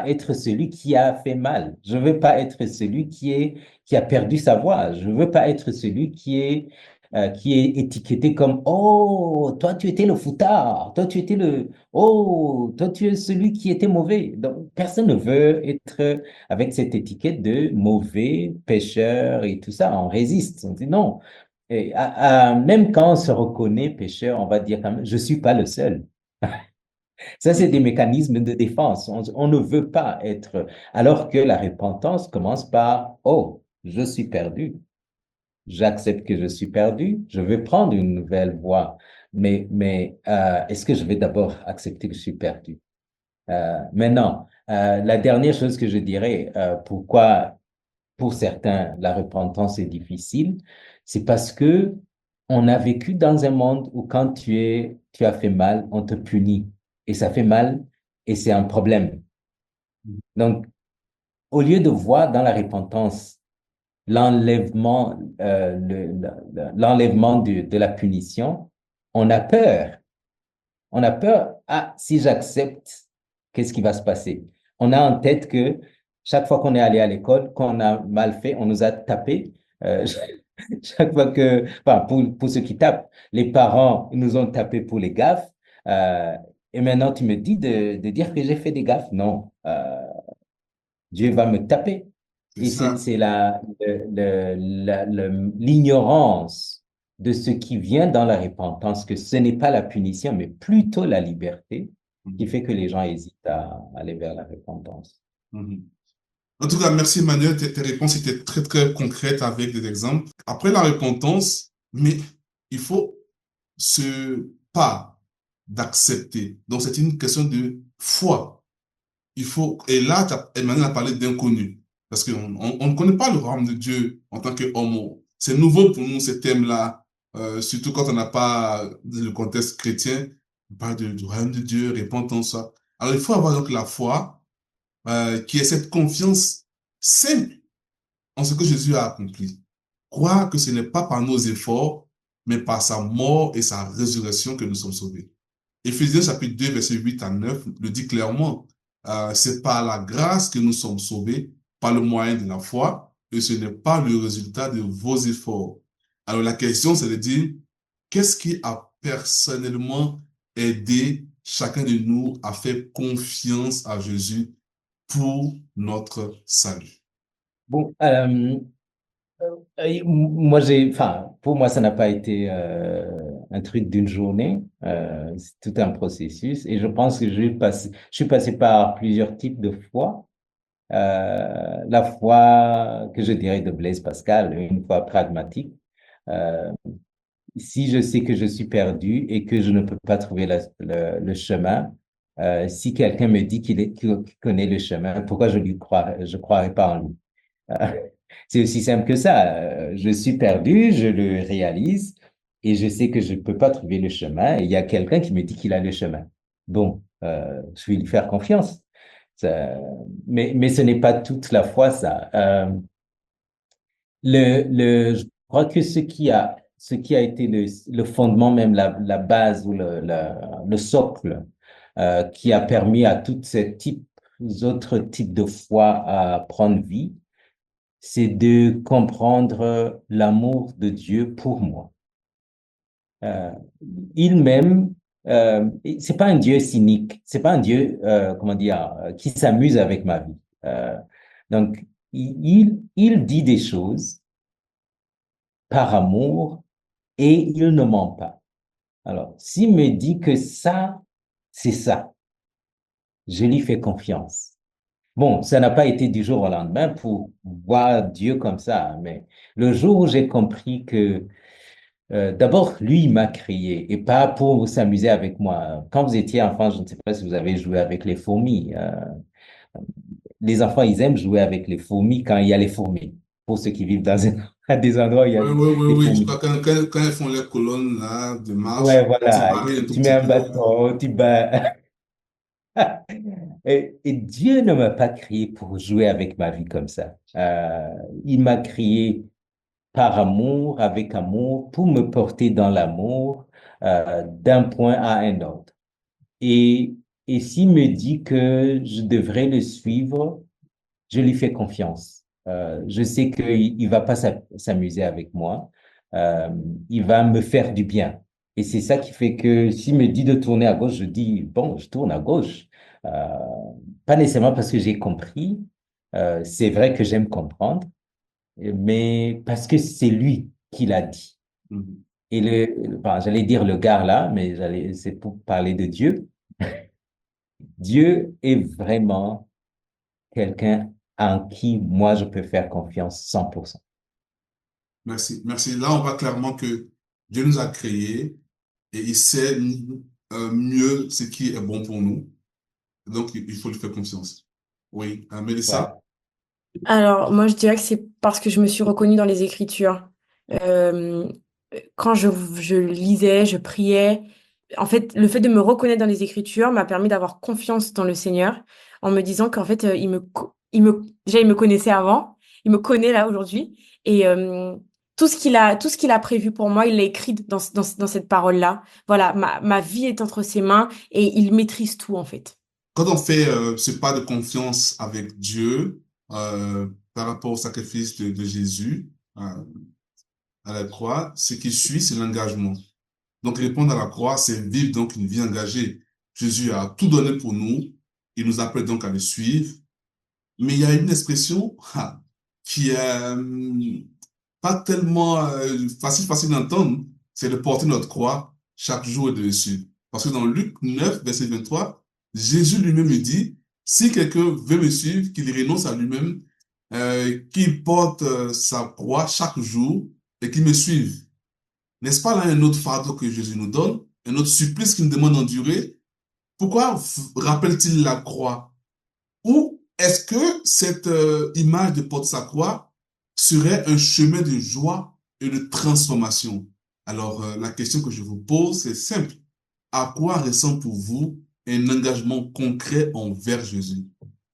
être celui qui a fait mal. Je ne veux pas être celui qui a perdu sa voix. Je ne veux pas être celui qui est étiqueté comme, oh, toi tu étais le foutard, toi tu es celui qui était mauvais. Donc, personne ne veut être avec cette étiquette de mauvais, pécheur et tout ça. On résiste. On dit non. Et même quand on se reconnaît pécheur, on va dire quand même, je suis pas le seul. Ça, c'est des Mhm. mécanismes de défense. On ne veut pas être, alors que la repentance commence par, oh, je suis perdu. J'accepte que je suis perdu. Je vais prendre une nouvelle voie. Mais est-ce que je vais d'abord accepter que je suis perdu? Maintenant, la dernière chose que je dirais, pourquoi pour certains, la repentance est difficile, c'est parce que on a vécu dans un monde où quand tu as fait mal, on te punit. Et ça fait mal et c'est un problème. Donc, au lieu de voir dans la repentance l'enlèvement, l'enlèvement de la punition, on a peur. On a peur, ah, si j'accepte, qu'est-ce qui va se passer? On a en tête que chaque fois qu'on est allé à l'école, qu'on a mal fait, on nous a tapé. Euh, chaque fois enfin, pour ceux qui tapent, les parents nous ont tapé pour les gaffes. Euh, et maintenant, tu me dis de dire que j'ai fait des gaffes. Non, Dieu va me taper. C'est Et c'est ça. c'est l'ignorance de ce qui vient dans la repentance, que ce n'est pas la punition, mais plutôt la liberté, qui Mhm. fait que les gens hésitent à aller vers la repentance. Mhm. En tout cas, merci Emmanuel. Tes réponses étaient très, très concrètes avec des exemples. Après la repentance, mais il faut ce pas d'accepter. Donc, c'est une question de foi. Il faut, et là, Emmanuel a parlé d'inconnu. Parce qu'on on ne connaît pas le royaume de Dieu en tant qu'homo. C'est nouveau pour nous, ce thème-là, surtout quand on n'a pas le contexte chrétien. On parle du royaume de Dieu, repentance, ça. Alors, il faut avoir donc la foi, qui est cette confiance simple en ce que Jésus a accompli. Croire que ce n'est pas par nos efforts, mais par sa mort et sa résurrection que nous sommes sauvés. Éphésiens chapitre 2, verset 8 à 9 le dit clairement. C'est par la grâce que nous sommes sauvés, par le moyen de la foi, et ce n'est pas le résultat de vos efforts. Alors la question, c'est de dire, qu'est-ce qui a personnellement aidé chacun de nous à faire confiance à Jésus pour notre salut? Bon, moi, enfin, pour moi, ça n'a pas été un truc d'une journée. C'est tout un processus. Et je pense que je suis passé par plusieurs types de foi. La foi que je dirais de Blaise Pascal, une foi pragmatique. Euh, Si je sais que je suis perdu et que je ne peux pas trouver le chemin, si quelqu'un me dit qu'il connaît le chemin, pourquoi je croirais pas en lui? Euh, c'est aussi simple que ça. Je suis perdu, je le réalise et je sais que je ne peux pas trouver le chemin. Et il y a quelqu'un qui me dit qu'il a le chemin. Bon, je vais lui faire confiance. Mais ce n'est pas toute la foi, ça. Je crois que ce qui a été le fondement, même la base ou le socle qui a permis à tous ces autres types de foi à prendre vie, c'est de comprendre l'amour de Dieu pour moi. Euh, il m'aime. C'est pas un Dieu cynique, c'est pas un Dieu, comment dire, qui s'amuse avec ma vie. Donc, il dit des choses par amour et il ne ment pas. Alors, s'il me dit que ça, c'est ça, je lui fais confiance. Bon, ça n'a pas été du jour au lendemain pour voir Dieu comme ça, mais le jour où j'ai compris que d'abord, lui, il m'a créé et pas pour s'amuser avec moi. Quand vous étiez enfant, je ne sais pas si vous avez joué avec les fourmis. Les enfants, ils aiment jouer avec les fourmis quand il y a les fourmis. Pour ceux qui vivent à des endroits où il y a Oui, oui, oui, des oui. Je fourmis. crois que quand elles font les colonnes là, de marche, Ouais, c'est voilà. pareil un tout Tu mets petit un peu. bâton, tu bats. Et Dieu ne m'a pas créé pour jouer avec ma vie comme ça. Il m'a créé par amour, avec amour, pour me porter dans l'amour d'un point à un autre. Et, et s'il me dit que je devrais le suivre, je lui fais confiance. Je sais qu'il ne va pas s'amuser avec moi. Euh, il va me faire du bien. Et c'est ça qui fait que s'il me dit de tourner à gauche, je dis, bon, je tourne à gauche. Euh, Pas nécessairement parce que j'ai compris. C'est vrai que j'aime comprendre, mais parce que c'est lui qui l'a dit. Mhm. Et enfin, j'allais dire le gars là, mais c'est pour parler de Dieu. Dieu est vraiment quelqu'un en qui moi je peux faire confiance 100%. Merci. Merci. Là, on voit clairement que Dieu nous a créés et il sait mieux ce qui est bon pour nous. Donc, il faut lui faire confiance. Oui. Ouais, Mélissa? Alors, moi, je dirais que c'est parce que je me suis reconnue dans les Écritures. Euh, Quand je lisais, je priais, en fait, le fait de me reconnaître dans les Écritures m'a permis d'avoir confiance dans le Seigneur, en me disant qu'en fait, déjà, il me connaissait avant, il me connaît là aujourd'hui, et tout ce qu'il a prévu pour moi, il l'a écrit dans cette parole-là. Voilà, ma vie est entre ses mains et il maîtrise tout, en fait. Quand on fait ce pas de confiance avec Dieu par rapport au sacrifice de Jésus à la croix, ce qui suit, c'est l'engagement. Donc, répondre à la croix, c'est vivre donc une vie engagée. Jésus a tout donné pour nous. Il nous appelle donc à le suivre. Mais il y a une expression qui est pas tellement facile d'entendre, c'est de porter notre croix chaque jour et de le suivre. Parce que dans Luc 9, verset 23, Jésus lui-même dit, si quelqu'un veut me suivre, qu'il renonce à lui-même, qu'il porte sa croix chaque jour et qu'il me suive. N'est-ce pas là un autre fardeau que Jésus nous donne, un autre supplice qu'il nous demande d'endurer? Pourquoi rappelle-t-il la croix? Ou est-ce que cette image de porte sa croix serait un chemin de joie et de transformation? Alors, la question que je vous pose, c'est simple. À quoi ressemble pour vous un engagement concret envers Jésus?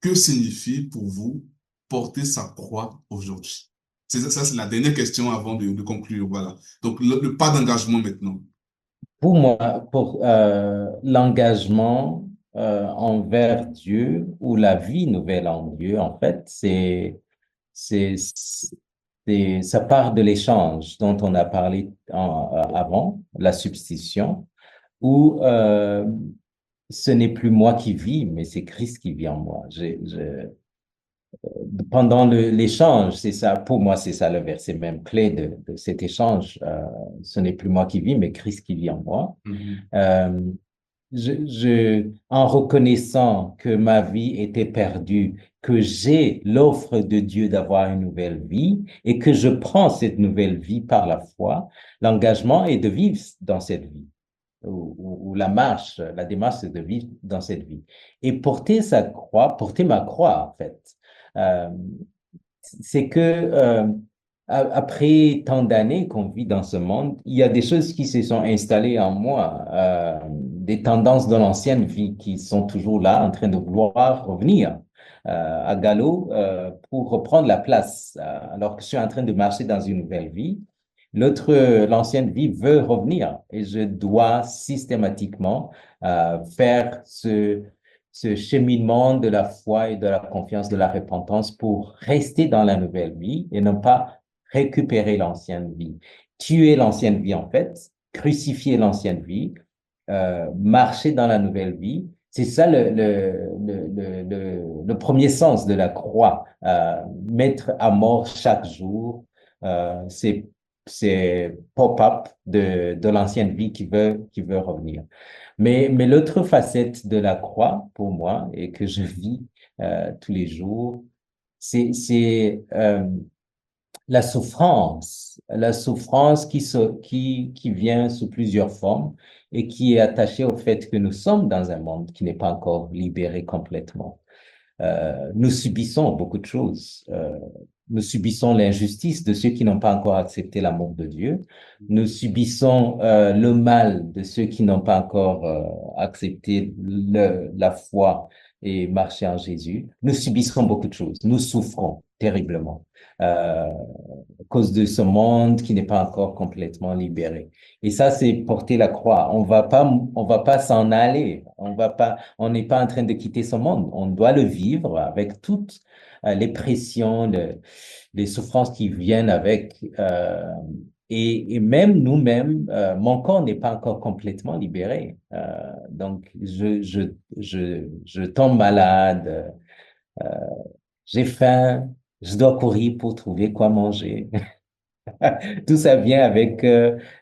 Que signifie pour vous porter sa croix aujourd'hui? Ça, c'est la dernière question avant de conclure. Voilà. Donc, le pas d'engagement maintenant. pour moi, pour l'engagement envers Dieu ou la vie nouvelle en Dieu, en fait, c'est, ça part de l'échange dont on a parlé avant, la substitution, où ce n'est plus moi qui vis, mais c'est Christ qui vit en moi. Pendant l'échange, c'est ça, pour moi, c'est ça le verset même clé de cet échange. Ce n'est plus moi qui vis, mais Christ qui vit en moi. Mhm. Euh, en reconnaissant que ma vie était perdue, que j'ai l'offre de Dieu d'avoir une nouvelle vie et que je prends cette nouvelle vie par la foi, l'engagement est de vivre dans cette vie. Ou la marche, la démarche, c'est de vivre dans cette vie. Et porter ma croix, en fait. Euh, c'est que après tant d'années qu'on vit dans ce monde, il y a des choses qui se sont installées en moi, des tendances de l'ancienne vie qui sont toujours là, en train de vouloir revenir à galop pour reprendre la place, alors que je suis en train de marcher dans une nouvelle vie. L'ancienne vie veut revenir et je dois systématiquement faire ce cheminement de la foi et de la confiance, de la repentance pour rester dans la nouvelle vie et non pas récupérer l'ancienne vie. Tuer l'ancienne vie, en fait, crucifier l'ancienne vie, marcher dans la nouvelle vie. C'est ça le premier sens de la croix, mettre à mort chaque jour c'est pop-up de l'ancienne vie qui veut revenir. Mais l'autre facette de la croix, pour moi, et que je vis tous les jours, c'est la souffrance qui vient sous plusieurs formes et qui est attachée au fait que nous sommes dans un monde qui n'est pas encore libéré complètement. Nous subissons beaucoup de choses. Nous subissons l'injustice de ceux qui n'ont pas encore accepté l'amour de Dieu. Nous subissons le mal de ceux qui n'ont pas encore accepté la foi et marché en Jésus. Nous subissons beaucoup de choses. Nous souffrons terriblement à cause de ce monde qui n'est pas encore complètement libéré. Et ça, c'est porter la croix. On va pas s'en aller. On n'est pas en train de quitter ce monde. On doit le vivre avec toutes les pressions, les souffrances qui viennent avec. Et même nous-mêmes, mon corps n'est pas encore complètement libéré. Donc, je tombe malade, j'ai faim, je dois courir pour trouver quoi manger. Tout ça vient avec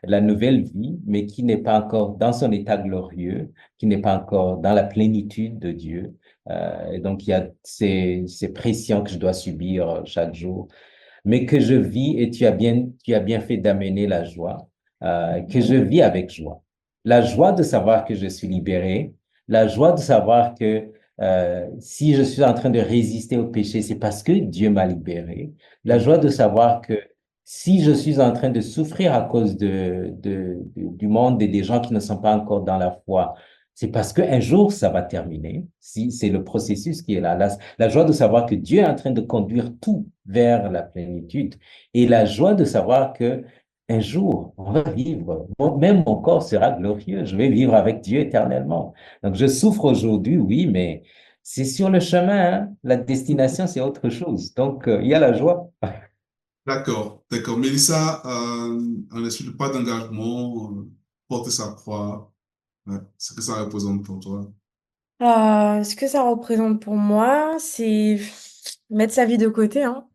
la nouvelle vie, mais qui n'est pas encore dans son état glorieux, qui n'est pas encore dans la plénitude de Dieu. Et donc, il y a ces pressions que je dois subir chaque jour, mais que je vis, et tu as bien fait d'amener la joie, que je vis avec joie. La joie de savoir que je suis libéré, la joie de savoir que si je suis en train de résister au péché, c'est parce que Dieu m'a libéré. La joie de savoir que si je suis en train de souffrir à cause du monde et des gens qui ne sont pas encore dans la foi, c'est parce qu'un jour, ça va terminer. Si c'est le processus qui est là. La joie de savoir que Dieu est en train de conduire tout vers la plénitude. Et la joie de savoir que un jour, on va vivre. Même mon corps sera glorieux. Je vais vivre avec Dieu éternellement. Donc, je souffre aujourd'hui, oui, mais c'est sur le chemin, hein. La destination, c'est autre chose. Donc, il y a la joie. D'accord, d'accord. Mélissa, en esprit de pas d'engagement, porter sa croix, ouais, ce que ça représente pour toi. Ce que ça représente pour moi, c'est mettre sa vie de côté, hein.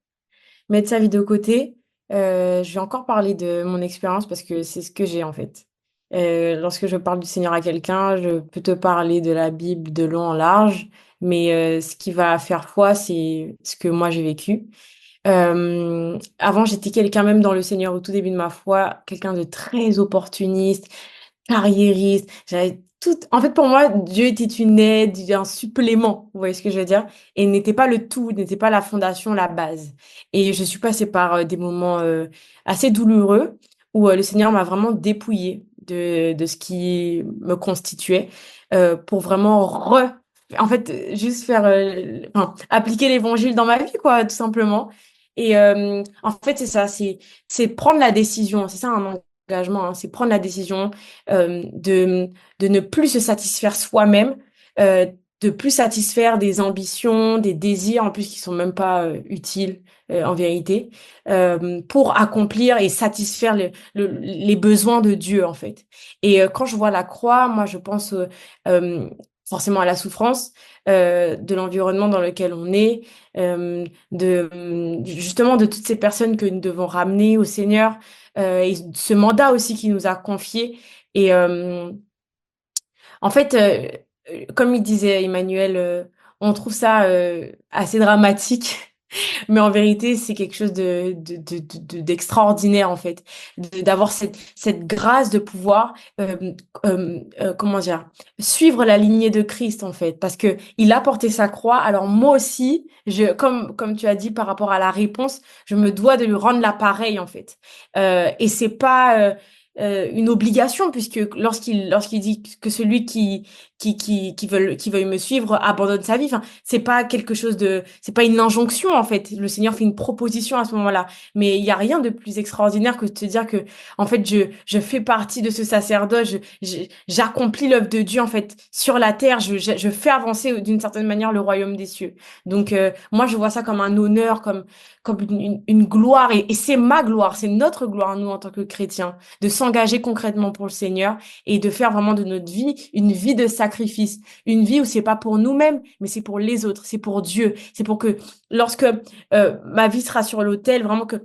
Mettre sa vie de côté. Je vais encore parler de mon expérience parce que c'est ce que j'ai en fait. Lorsque je parle du Seigneur à quelqu'un, je peux te parler de la Bible de long en large, mais ce qui va faire foi, c'est ce que moi j'ai vécu. Avant, j'étais quelqu'un, même dans le Seigneur, au tout début de ma foi, quelqu'un de très opportuniste, carriériste. J'avais tout. En fait, pour moi, Dieu était une aide, un supplément. Vous voyez ce que je veux dire? Et n'était pas le tout, n'était pas la fondation, la base. Et je suis passée par des moments assez douloureux où le Seigneur m'a vraiment dépouillée de ce qui me constituait pour vraiment en fait, juste faire, enfin, appliquer l'évangile dans ma vie, quoi, tout simplement. Et en fait, c'est ça, c'est prendre la décision. C'est ça un engagement, hein, c'est prendre la décision de ne plus se satisfaire soi-même, euh, de plus satisfaire des ambitions, des désirs, en plus qui sont même pas utiles en vérité, pour accomplir et satisfaire les besoins de Dieu, en fait. Et quand je vois la croix, moi, je pense euh, forcément à la souffrance de l'environnement dans lequel on est, justement de toutes ces personnes que nous devons ramener au Seigneur et ce mandat aussi qu'il nous a confié. Et en fait, comme il disait Emmanuel, on trouve ça assez dramatique. Mais en vérité, c'est quelque chose d'extraordinaire, en fait, d'avoir cette grâce de pouvoir, comment dire, suivre la lignée de Christ, en fait, parce que il a porté sa croix. Alors moi aussi, comme tu as dit par rapport à la réponse, je me dois de lui rendre l'appareil, en fait. Et c'est pas, une obligation, puisque lorsqu'il dit que celui qui veuille me suivre abandonne sa vie. Enfin, c'est pas une injonction en fait. Le Seigneur fait une proposition à ce moment-là, mais il y a rien de plus extraordinaire que de te dire que en fait je fais partie de ce sacerdoce, j'accomplis l'œuvre de Dieu en fait sur la terre, je fais avancer d'une certaine manière le royaume des cieux. Donc moi je vois ça comme un honneur, comme une gloire, et c'est ma gloire, c'est notre gloire nous en tant que chrétiens, de s'engager concrètement pour le Seigneur et de faire vraiment de notre vie une vie de sacrifice, une vie où c'est pas pour nous-mêmes, mais c'est pour les autres, c'est pour Dieu, c'est pour que lorsque ma vie sera sur l'autel, vraiment qu'il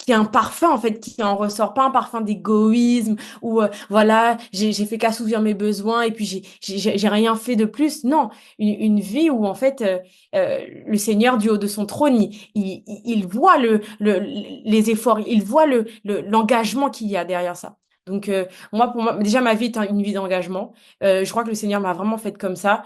y ait un parfum en fait qui en ressort, pas un parfum d'égoïsme ou voilà, j'ai fait qu'assouvir mes besoins et puis j'ai rien fait de plus. Non, une vie où en fait le Seigneur du haut de son trône, il voit les efforts, il voit l'engagement qu'il y a derrière ça. Donc moi, pour moi, déjà ma vie est une vie d'engagement. Je crois que le Seigneur m'a vraiment faite comme ça.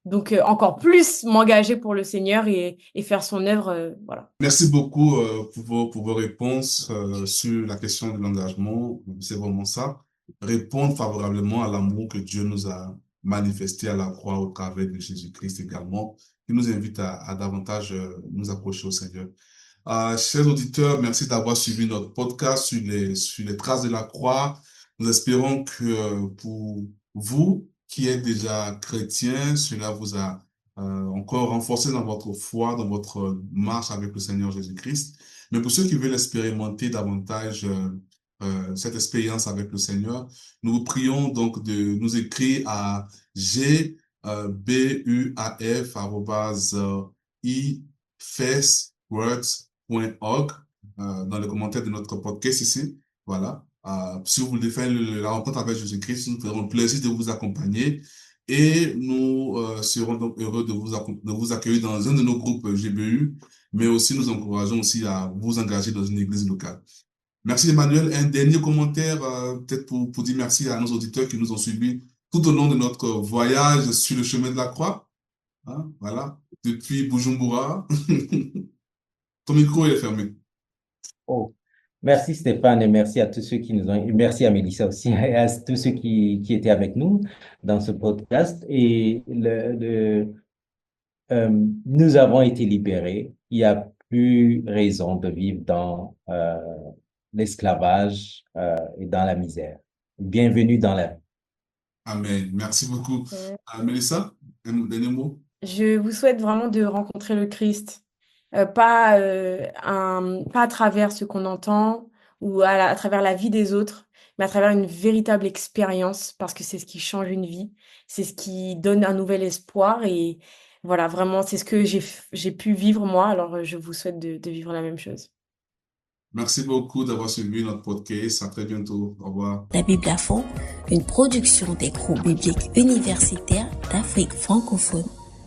Donc encore plus m'engager pour le Seigneur et faire son œuvre, voilà. Merci beaucoup pour vos réponses sur la question de l'engagement. C'est vraiment ça. Répondre favorablement à l'amour que Dieu nous a manifesté à la croix au travers de Jésus-Christ également, qui nous invite à davantage nous approcher au Seigneur. Chers auditeurs, merci d'avoir suivi notre podcast sur les traces de la croix. Nous espérons que pour vous qui êtes déjà chrétiens, cela vous a encore renforcé dans votre foi, dans votre marche avec le Seigneur Jésus-Christ. Mais pour ceux qui veulent expérimenter davantage cette expérience avec le Seigneur, nous vous prions donc de nous écrire à gbuf@ifestwords.org dans les commentaires de notre podcast ici. Voilà. Si vous voulez faire la rencontre avec Jésus-Christ, nous ferons le plaisir de vous accompagner et nous serons donc heureux de vous accueillir dans un de nos groupes GBU, mais aussi nous encourageons aussi à vous engager dans une église locale. Merci Emmanuel. Un dernier commentaire, peut-être pour dire merci à nos auditeurs qui nous ont suivis tout au long de notre voyage sur le chemin de la croix. Hein, voilà, depuis Bujumbura. Ton micro est fermé. Oh, merci Stéphane et merci à tous ceux qui nous ont, merci à Mélissa aussi, et à tous ceux qui étaient avec nous dans ce podcast. Et nous avons été libérés. Il n'y a plus raison de vivre dans l'esclavage et dans la misère. Bienvenue dans la vie. Amen. Merci beaucoup. Mélissa, un dernier mot? Je vous souhaite vraiment de rencontrer le Christ, pas à travers ce qu'on entend ou à travers la vie des autres, mais à travers une véritable expérience, parce que c'est ce qui change une vie, c'est ce qui donne un nouvel espoir et voilà, vraiment, c'est ce que j'ai pu vivre moi, alors je vous souhaite de vivre la même chose. Merci beaucoup d'avoir suivi notre podcast. À très bientôt. Au revoir. La Bible à fond, une production des groupes bibliques universitaires d'Afrique francophone.